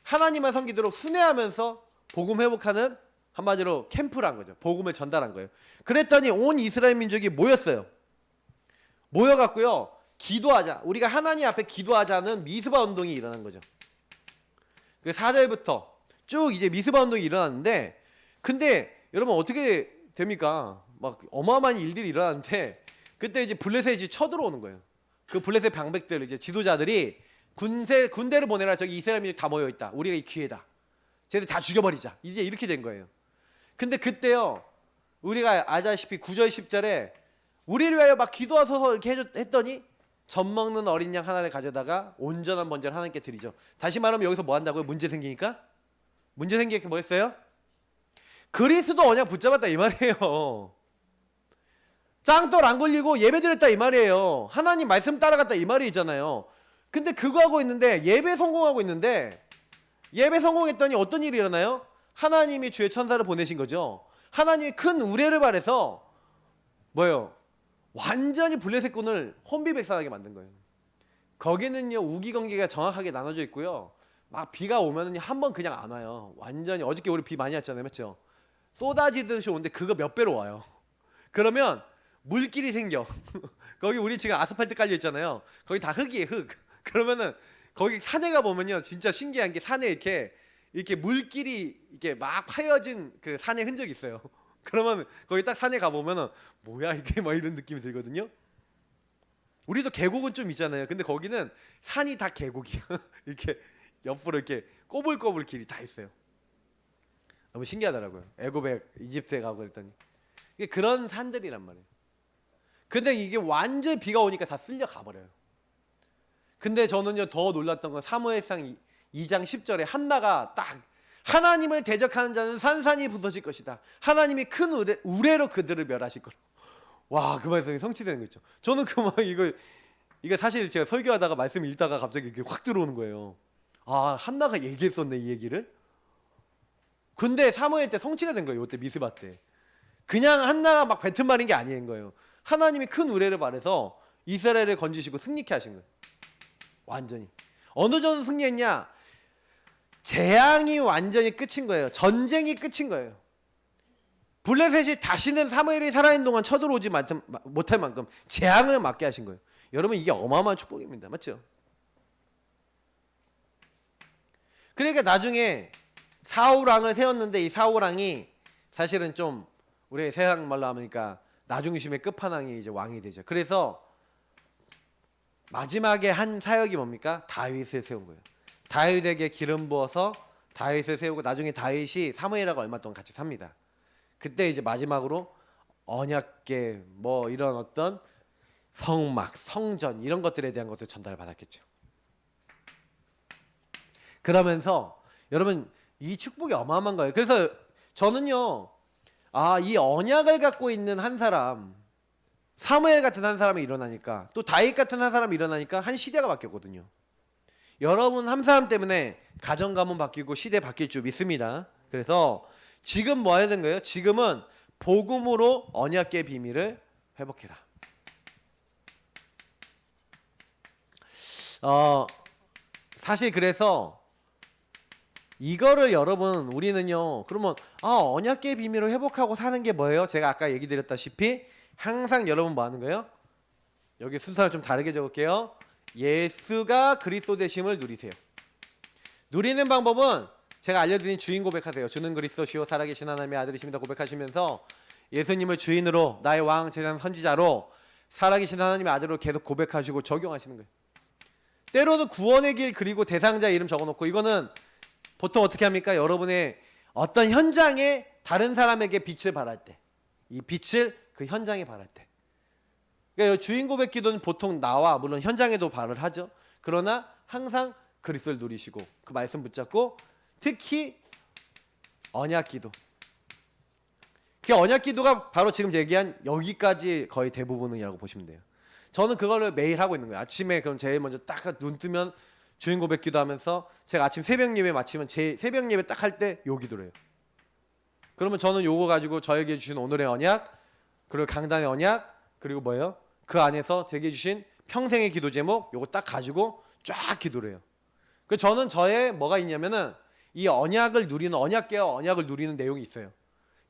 하나님만 섬기도록 순회하면서 복음 회복하는 한마디로 캠프란 거죠. 복음을 전달한 거예요. 그랬더니 온 이스라엘 민족이 모였어요. 모여갖고요 기도하자, 우리가 하나님 앞에 기도하자는 미스바 운동이 일어난 거죠. 그 4절부터 쭉 이제 미스바 운동이 일어났는데, 근데 여러분 어떻게 됩니까? 막 어마어마한 일들이 일어났는데 그때 이제 블레셋이 쳐들어오는 거예요. 그 블레셋 방백들 이제 지도자들이 군대를 보내라, 저기 이스라엘 민족 다 모여 있다, 우리가 이 기회다, 쟤들 다 죽여버리자, 이제 이렇게 된 거예요. 근데 그때요 우리가 알다시피 9절 10절에 우리를 위하여 막 기도하소서 이렇게 했더니 젖 먹는 어린 양 하나를 가져다가 온전한 번제를 하나님께 드리죠. 다시 말하면 여기서 뭐 한다고요? 문제 생기니까? 문제 생기니까 뭐 했어요? 그리스도 언약 붙잡았다 이 말이에요. 짱돌 안 걸리고 예배 드렸다 이 말이에요. 하나님 말씀 따라갔다 이 말이잖아요. 근데 그거 하고 있는데 예배 성공하고 있는데, 예배 성공했더니 어떤 일이 일어나요? 하나님이 주의 천사를 보내신 거죠. 하나님이 큰 우레를 발해서 뭐예요? 완전히 블레셋군을 혼비백산하게 만든 거예요. 거기는요 우기경기가 정확하게 나눠져 있고요, 막 비가 오면은 한 번 그냥 안 와요. 완전히 어저께 우리 비 많이 왔잖아요, 맞죠? 쏟아지듯이 오는데 그거 몇 배로 와요. 그러면 물길이 생겨. 거기 우리 지금 아스팔트 깔려 있잖아요. 거기 다 흙이에요, 흙. 그러면은 거기 산에 가 보면요 진짜 신기한 게 산에 이렇게 물길이 이렇게 막 파여진 그 산의 흔적이 있어요. 그러면 거기 딱 산에 가 보면은 뭐야 이게 막 이런 느낌이 들거든요. 우리도 계곡은 좀 있잖아요. 근데 거기는 산이 다 계곡이야. 이렇게 옆으로 이렇게 꼬불꼬불 길이 다 있어요. 너무 신기하더라고요. 애굽에 이집트에 가고 그랬더니 이게 그런 산들이란 말이에요. 근데 이게 완전 비가 오니까 다 쓸려 가버려요. 근데 저는요 더 놀랐던 건 사무엘상 2장 10절에 한나가 딱 하나님을 대적하는 자는 산산이 부서질 것이다, 하나님이 큰 우레로 그들을 멸하실 거라. 와, 그 말씀이 성취되는 거 있죠. 저는 그 막 이거 사실 제가 설교하다가 말씀 읽다가 갑자기 이게 확 들어오는 거예요. 아, 한나가 얘기했었네 이 얘기를. 근데 사무엘 때 성취가 된 거예요. 이때 미스바 때. 그냥 한나가 막 뱉은 말인 게 아닌 거예요. 하나님이 큰 우레를 발해서 이스라엘을 건지시고 승리케 하신 거예요. 완전히. 어느 정도 승리했냐? 재앙이 완전히 끝인 거예요. 전쟁이 끝인 거예요. 블레셋이 다시는 사무엘이 살아있는 동안 쳐들어오지 못할 만큼 재앙을 맞게 하신 거예요. 여러분 이게 어마어마한 축복입니다. 맞죠? 그러니까 나중에 사울왕을 세웠는데 이 사울왕이 사실은 좀 우리 세상 말로 하니까 나중심의 끝판왕이 이제 왕이 되죠. 그래서 마지막에 한 사역이 뭡니까? 다윗을 세운 거예요. 다윗에게 기름 부어서 다윗을 세우고 나중에 다윗이 사무엘하고 얼마 동안 같이 삽니다. 그때 이제 마지막으로 언약궤 뭐 이런 어떤 성막, 성전 이런 것들에 대한 것들 전달을 받았겠죠. 그러면서 여러분 이 축복이 어마어마한 거예요. 그래서 저는요, 이 언약을 갖고 있는 한 사람, 사무엘 같은 한 사람이 일어나니까, 또 다윗 같은 한 사람이 일어나니까 한 시대가 바뀌었거든요. 여러분 한 사람 때문에 가정 가문 바뀌고 시대 바뀔 줄 믿습니다. 그래서 지금 뭐 해야 되는 거예요? 지금은 복음으로 언약궤 비밀을 회복해라. 사실 그래서 이거를 여러분 우리는요, 그러면 언약궤 비밀을 회복하고 사는 게 뭐예요? 제가 아까 얘기 드렸다시피 항상 여러분 뭐 하는 거예요? 여기 순서를 좀 다르게 적을게요. 예수가 그리스도 되심을 누리세요. 누리는 방법은 제가 알려드린 주인 고백하세요. 주는 그리스도시요 살아계신 하나님의 아들이십니다 고백하시면서 예수님을 주인으로, 나의 왕 제장 선지자로, 살아계신 하나님의 아들로 계속 고백하시고 적용하시는 거예요. 때로는 구원의 길 그리고 대상자 이름 적어놓고, 이거는 보통 어떻게 합니까? 여러분의 어떤 현장에 다른 사람에게 빛을 발할 때, 이 빛을 그 현장에 발할 때, 그러니까 주인 고백 기도는 보통 나와 물론 현장에도 발을 하죠. 그러나 항상 그리스도를 누리시고 그 말씀 붙잡고 특히 언약기도. 그 언약기도가 바로 지금 얘기한 여기까지 거의 대부분이라고 보시면 돼요. 저는 그거를 매일 하고 있는 거예요. 아침에 그럼 제일 먼저 딱 눈 뜨면 주인 고백 기도하면서 제가 아침 새벽 예배 마치면 제 새벽 예배 딱 할 때 요 기도를 해요. 그러면 저는 요거 가지고 저에게 주신 오늘의 언약, 그리고 강단의 언약, 그리고 뭐예요? 그 안에서 제게 주신 평생의 기도 제목 요거 딱 가지고 쫙 기도를 해요. 그 저는 저의 뭐가 있냐면은 이 언약을 누리는 언약계와 언약을 누리는 내용이 있어요.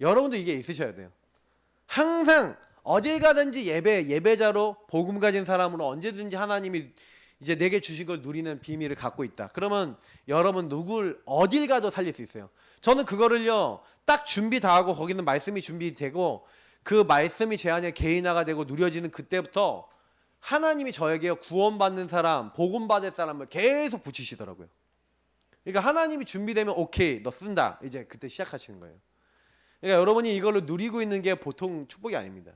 여러분도 이게 있으셔야 돼요. 항상 어딜 가든지 예배자로 복음 가진 사람으로 언제든지 하나님이 이제 내게 주신 걸 누리는 비밀을 갖고 있다. 그러면 여러분 누굴 어딜 가도 살릴 수 있어요. 저는 그거를요 딱 준비 다 하고 거기는 말씀이 준비되고 그 말씀이 제 안에 개인화가 되고 누려지는 그때부터 하나님이 저에게 구원받는 사람, 복음 받을 사람을 계속 붙이시더라고요. 그러니까 하나님이 준비되면 오케이 너 쓴다 이제 그때 시작하시는 거예요. 그러니까 여러분이 이걸로 누리고 있는 게 보통 축복이 아닙니다.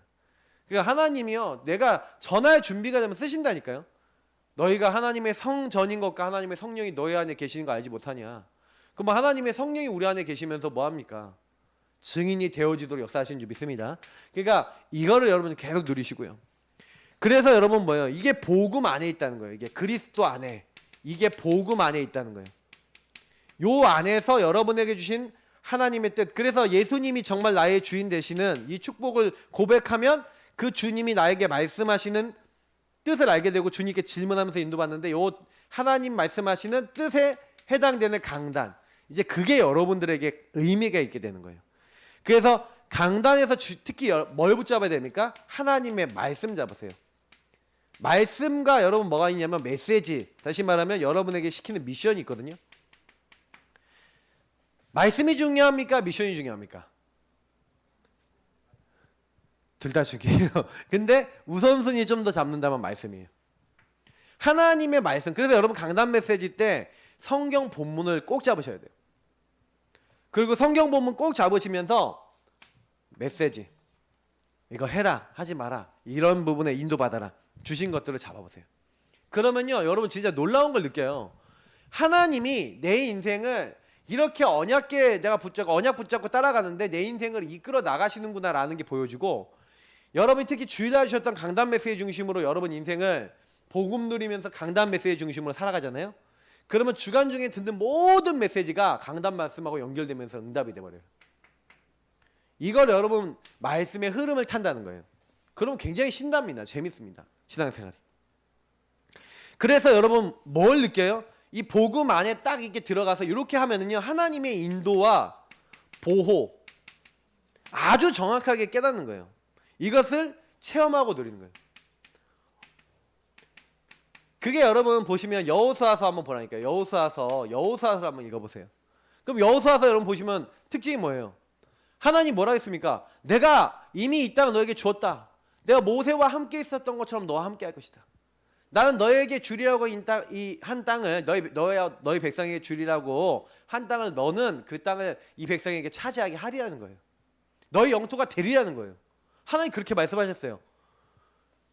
그러니까 하나님이요 내가 전할 준비가 되면 쓰신다니까요. 너희가 하나님의 성전인 것과 하나님의 성령이 너희 안에 계시는 거 알지 못하냐. 그럼 하나님의 성령이 우리 안에 계시면서 뭐합니까? 증인이 되어지도록 역사하시는 줄 믿습니다. 그러니까 이거를 여러분 계속 누리시고요. 그래서 여러분 뭐예요? 이게 복음 안에 있다는 거예요. 이게 그리스도 안에, 이게 복음 안에 있다는 거예요. 요 안에서 여러분에게 주신 하나님의 뜻. 그래서 예수님이 정말 나의 주인 되시는 이 축복을 고백하면 그 주님이 나에게 말씀하시는 뜻을 알게 되고 주님께 질문하면서 인도받는데 요 하나님 말씀하시는 뜻에 해당되는 강단. 이제 그게 여러분들에게 의미가 있게 되는 거예요. 그래서 강단에서 특히 뭘 붙잡아야 됩니까? 하나님의 말씀 잡으세요. 말씀과 여러분 뭐가 있냐면 메시지. 다시 말하면 여러분에게 시키는 미션이 있거든요. 말씀이 중요합니까? 미션이 중요합니까? 둘 다 중요해요. 근데 우선순위 좀 더 잡는다면 말씀이에요. 하나님의 말씀. 그래서 여러분 강단 메시지 때 성경 본문을 꼭 잡으셔야 돼요. 그리고 성경 본문 꼭 잡으시면서 메시지. 이거 해라, 하지 마라. 이런 부분에 인도받아라. 주신 것들을 잡아보세요. 그러면요, 여러분 진짜 놀라운 걸 느껴요. 하나님이 내 인생을 이렇게 언약계 내가 붙잡고 언약 붙잡고 따라가는데 내 인생을 이끌어 나가시는구나라는 게 보여지고 여러분이 특히 주일날 주셨던 강단 메시지 중심으로 여러분 인생을 복음 누리면서 강단 메시지 중심으로 살아가잖아요. 그러면 주간 중에 듣는 모든 메시지가 강단 말씀하고 연결되면서 응답이 돼버려요. 이걸 여러분 말씀의 흐름을 탄다는 거예요. 그러면 굉장히 신납니다. 재밌습니다. 신앙생활이. 그래서 여러분 뭘 느껴요? 이 복음 안에 딱 이렇게 들어가서 이렇게 하면은요 하나님의 인도와 보호 아주 정확하게 깨닫는 거예요. 이것을 체험하고 누리는 거예요. 그게 여러분 보시면 여호수아서 한번 보라니까요. 여호수아서 한번 읽어보세요. 그럼 여호수아서 여러분 보시면 특징이 뭐예요? 하나님 뭐라 했습니까? 내가 이미 이 땅을 너에게 주었다. 내가 모세와 함께 있었던 것처럼 너와 함께 할 것이다. 나는 너에게 주리라고 이 한 땅을 너희 백성에게 주리라고 한 땅을 너는 그 땅을 이 백성에게 차지하게 하리라는 거예요. 너희 영토가 되리라는 거예요. 하나님 그렇게 말씀하셨어요.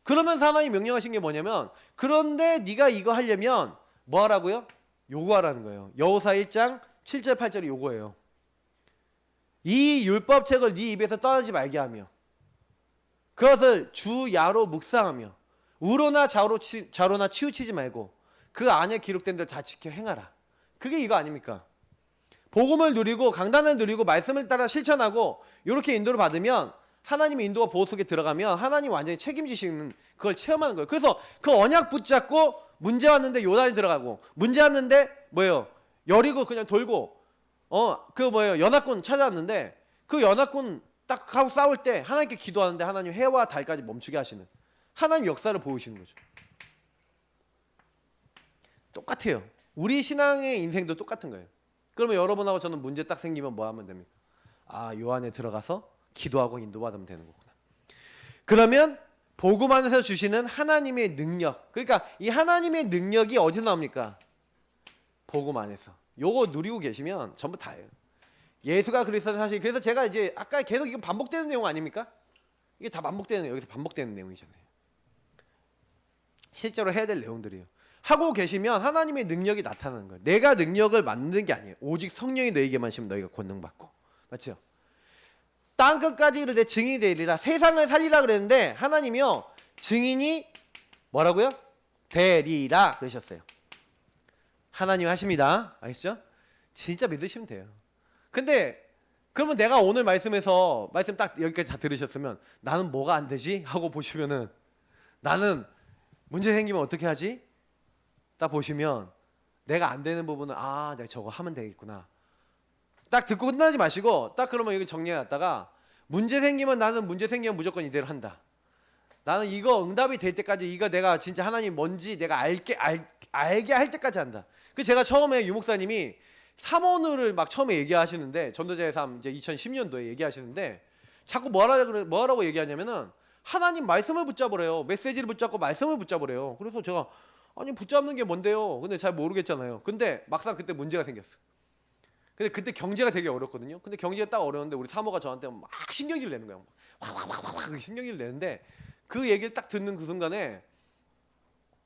그러면서 하나님 명령하신 게 뭐냐면 그런데 네가 이거 하려면 뭐 하라고요? 요구하라는 거예요. 여호수아 1장 7절 8절이 요거예요. 이 율법책을 네 입에서 떠나지 말게 하며 그것을 주야로 묵상하며 우로나 좌로나 치우치지 말고 그 안에 기록된 대로 다 지켜 행하라. 그게 이거 아닙니까? 복음을 누리고 강단을 누리고 말씀을 따라 실천하고 이렇게 인도를 받으면 하나님의 인도가 보호 속에 들어가면 하나님 완전히 책임지시는 그걸 체험하는 거예요. 그래서 그 언약 붙잡고 문제 왔는데 요단이 들어가고 문제 왔는데 뭐예요? 여리고 그냥 돌고 그 뭐예요? 연합군 찾아왔는데 그 연합군 딱 하고 싸울 때 하나님께 기도하는데 하나님 해와 달까지 멈추게 하시는 하나님 역사를 보여주시는 거죠. 똑같아요. 우리 신앙의 인생도 똑같은 거예요. 그러면 여러분하고 저는 문제 딱 생기면 뭐 하면 됩니까? 아, 요 안에 들어가서 기도하고 인도받으면 되는 거구나. 그러면 복음 안에서 주시는 하나님의 능력. 그러니까 이 하나님의 능력이 어디서 나옵니까? 복음 안에서. 요거 누리고 계시면 전부 다예요. 예수가 그리스도는 사실 그래서 제가 이제 아까 계속 이거 반복되는 내용 아닙니까? 이게 다 반복되는 여기서 반복되는 내용이잖아요. 실제로 해야 될 내용들이에요. 하고 계시면 하나님의 능력이 나타나는 거예요. 내가 능력을 만드는 게 아니에요. 오직 성령이 너에게만 심으면 너희가 권능받고. 맞죠? 땅 끝까지 이르되 증인이 되리라. 세상을 살리라 그랬는데 하나님이요 증인이 뭐라고요? 되리라 그러셨어요. 하나님 하십니다. 아시죠? 진짜 믿으시면 돼요. 근데 그러면 내가 오늘 말씀에서 말씀 딱 여기까지 다 들으셨으면 나는 뭐가 안 되지? 하고 보시면은 나는 문제 생기면 어떻게 하지? 딱 보시면 내가 안 되는 부분은 아 내가 저거 하면 되겠구나. 딱 듣고 끝나지 마시고 딱 그러면 여기 정리해놨다가 문제 생기면 나는 문제 생기면 무조건 이대로 한다. 나는 이거 응답이 될 때까지 이거 내가 진짜 하나님 뭔지 내가 알게 할 때까지 한다. 그 제가 처음에 유목사님이 삼원을 막 처음에 얘기하시는데 전도자의 삶 이제 2010년도에 얘기하시는데 자꾸 뭐라고 얘기하냐면은 하나님 말씀을 붙잡으래요. 메시지를 붙잡고 말씀을 붙잡으래요. 그래서 제가 아니 붙잡는 게 뭔데요? 근데 잘 모르겠잖아요. 근데 막상 그때 문제가 생겼어. 근데 그때 경제가 되게 어렵거든요. 근데 경제가 딱 어려운데 우리 사모가 저한테 막 신경질을 내는 거예요. 확 신경질을 내는데 그 얘기를 딱 듣는 그 순간에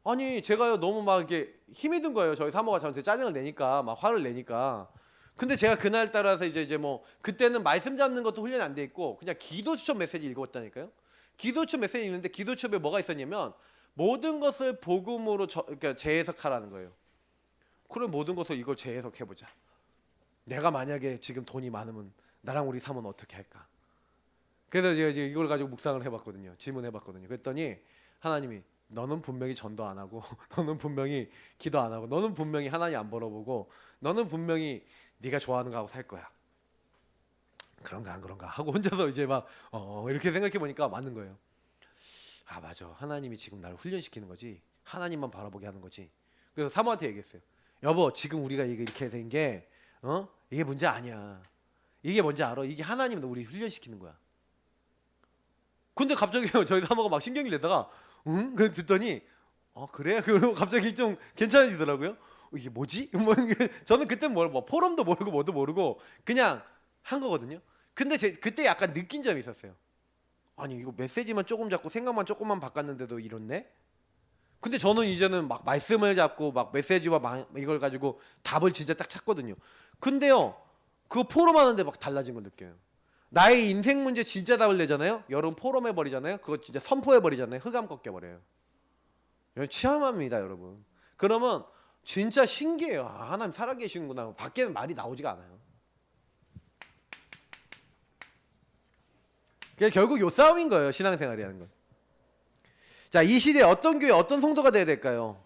아니 제가요 너무 막 이렇게 힘이 든 거예요. 저희 사모가 저한테 짜증을 내니까 막 화를 내니까. 근데 제가 그날 따라서 이제 뭐 그때는 말씀 잡는 것도 훈련이 안 돼 있고 그냥 기도 추천 메시지 읽었다니까요. 기도 추천 메시지 읽는데 기도 추천에 뭐가 있었냐면 모든 것을 복음으로 그러니까 재해석하라는 거예요. 그럼 모든 것을 이걸 재해석해 보자. 내가 만약에 지금 돈이 많으면 나랑 우리 사모는 어떻게 할까? 그래서 이제 이걸 가지고 묵상을 해봤거든요. 질문해봤거든요. 그랬더니 하나님이 너는 분명히 전도 안 하고 너는 분명히 기도 안 하고 너는 분명히 하나님 안 벌어보고 너는 분명히 네가 좋아하는 거 하고 살 거야. 그런가 안 그런가 하고 혼자서 이제 막 이렇게 생각해 보니까 맞는 거예요. 아 맞아. 하나님이 지금 나를 훈련시키는 거지. 하나님만 바라보게 하는 거지. 그래서 사모한테 얘기했어요. 여보 지금 우리가 이렇게 된 게 이게 문제 아니야. 이게 뭔지 알아? 이게 하나님은 우리 훈련시키는 거야. 근데 갑자기 저희 사모가 막 신경을 내다가 응? 그 듣더니 그래? 그리고 갑자기 좀 괜찮아지더라고요. 이게 뭐지? 뭐 저는 그때 뭐 포럼도 모르고 뭐도 모르고 그냥 한 거거든요. 근데 그때 약간 느낀 점이 있었어요. 아니 이거 메시지만 조금 잡고 생각만 조금만 바꿨는데도 이렇네? 근데 저는 이제는 막 말씀을 잡고 막 메시지와 이걸 가지고 답을 진짜 딱 찾거든요. 근데요 그거 포럼 하는데 막 달라진 걸 느껴요. 나의 인생 문제 진짜 답을 내잖아요. 여러분 포럼 해버리잖아요. 그거 진짜 선포해버리잖아요. 흑암 꺾여버려요. 취함합니다 여러분. 그러면 진짜 신기해요. 아, 하나님 살아계시는구나. 밖에는 말이 나오지가 않아요. 그게 결국 요 싸움인 거예요. 신앙생활이라는 건. 자, 이 시대에 어떤 교회 어떤 성도가 돼야 될까요?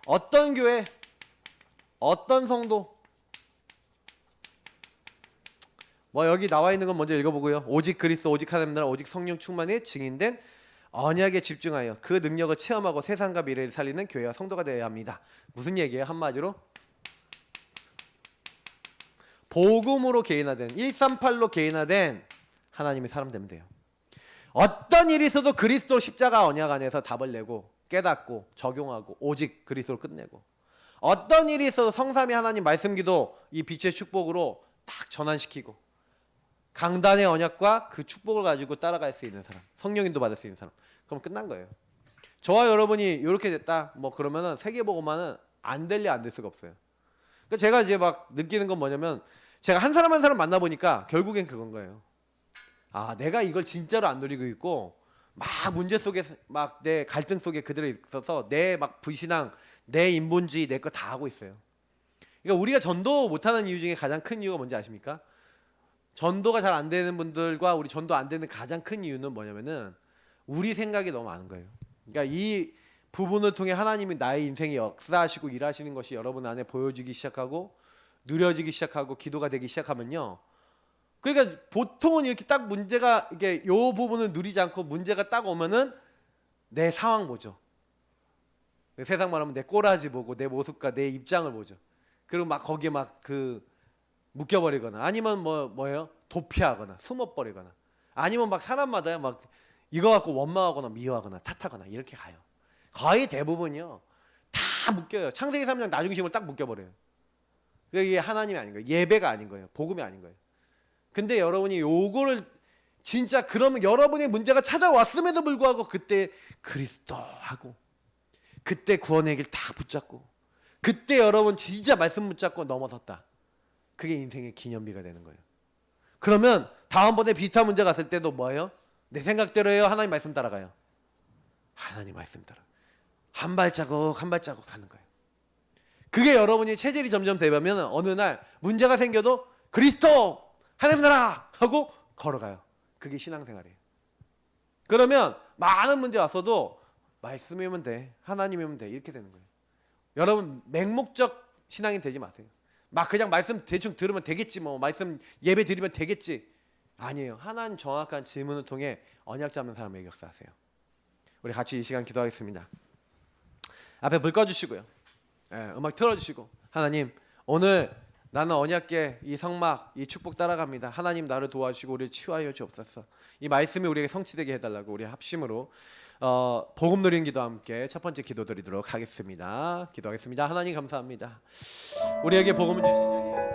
어떤 교회 어떤 성도? 뭐 여기 나와 있는 건 먼저 읽어보고요. 오직 그리스도 오직 하나님 나라 오직 성령 충만에 증인된 언약에 집중하여 그 능력을 체험하고 세상과 미래를 살리는 교회와 성도가 되어야 합니다. 무슨 얘기예요? 한마디로 복음으로 개인화된 138로 개인화된 하나님의 사람 되면 돼요. 어떤 일이 있어도 그리스도 십자가 언약 안에서 답을 내고 깨닫고 적용하고 오직 그리스도를 끝내고 어떤 일이 있어도 성삼위 하나님 말씀기도 이 빛의 축복으로 딱 전환시키고 강단의 언약과 그 축복을 가지고 따라갈 수 있는 사람, 성령인도 받을 수 있는 사람. 그럼 끝난 거예요. 저와 여러분이 이렇게 됐다. 뭐 그러면은 세계복음화는 안 될래 안 될 수가 없어요. 그러니까 제가 이제 막 느끼는 건 뭐냐면 제가 한 사람 한 사람 만나 보니까 결국엔 그건 거예요. 아, 내가 이걸 진짜로 안 누리고 있고 막 문제 속에 막 내 갈등 속에 그대로 있어서 내 막 불신앙, 내 인본주의 내 거 다 하고 있어요. 그러니까 우리가 전도 못하는 이유 중에 가장 큰 이유가 뭔지 아십니까? 전도가 잘 안 되는 분들과 우리 전도 안 되는 가장 큰 이유는 뭐냐면은 우리 생각이 너무 많은 거예요. 그러니까 이 부분을 통해 하나님이 나의 인생에 역사하시고 일하시는 것이 여러분 안에 보여지기 시작하고 누려지기 시작하고 기도가 되기 시작하면요. 그러니까 보통은 이렇게 딱 문제가 이게 요 부분을 누리지 않고 문제가 딱 오면은 내 상황 보죠. 세상 말하면 내 꼬라지 보고 내 모습과 내 입장을 보죠. 그리고 막 거기에 막 그 묶여버리거나 아니면 뭐예요? 도피하거나 숨어버리거나 아니면 막 사람마다 막 이거 갖고 원망하거나 미워하거나 탓하거나 이렇게 가요. 거의 대부분이요 다 묶여요. 창세기 3장 나중심을 딱 묶여버려요. 이게 하나님이 아닌 거예요. 예배가 아닌 거예요. 복음이 아닌 거예요. 근데 여러분이 요거를 진짜 그러면 여러분의 문제가 찾아왔음에도 불구하고 그때 그리스도 하고 그때 구원의 길 딱 붙잡고 그때 여러분 진짜 말씀 붙잡고 넘어섰다. 그게 인생의 기념비가 되는 거예요. 그러면 다음번에 비슷한 문제 갔을 때도 뭐예요? 내 생각대로 해요? 하나님 말씀 따라가요? 하나님 말씀 따라. 한 발자국 한 발자국 가는 거예요. 그게 여러분이 체질이 점점 되면 어느 날 문제가 생겨도 그리스도 하나님 나라 하고 걸어가요. 그게 신앙생활이에요. 그러면 많은 문제 왔어도 말씀이면 돼, 하나님이면 돼, 이렇게 되는 거예요. 여러분 맹목적 신앙이 되지 마세요. 막 그냥 말씀 대충 들으면 되겠지, 뭐 말씀 예배 드리면 되겠지. 아니에요. 하나님 정확한 질문을 통해 언약 잡는 사람에게 역사하세요. 우리 같이 이 시간 기도하겠습니다. 앞에 불 꺼주시고요. 음악 틀어주시고, 하나님 오늘 나는 언약궤 이 성막 이 축복 따라갑니다. 하나님 나를 도와주시고 우리를 치유하여 주옵소서. 이 말씀이 우리에게 성취되게 해달라고 우리 합심으로 복음 누리는 기도와 함께 첫 번째 기도 드리도록 하겠습니다. 기도하겠습니다. 하나님 감사합니다. 우리에게 복음을 주신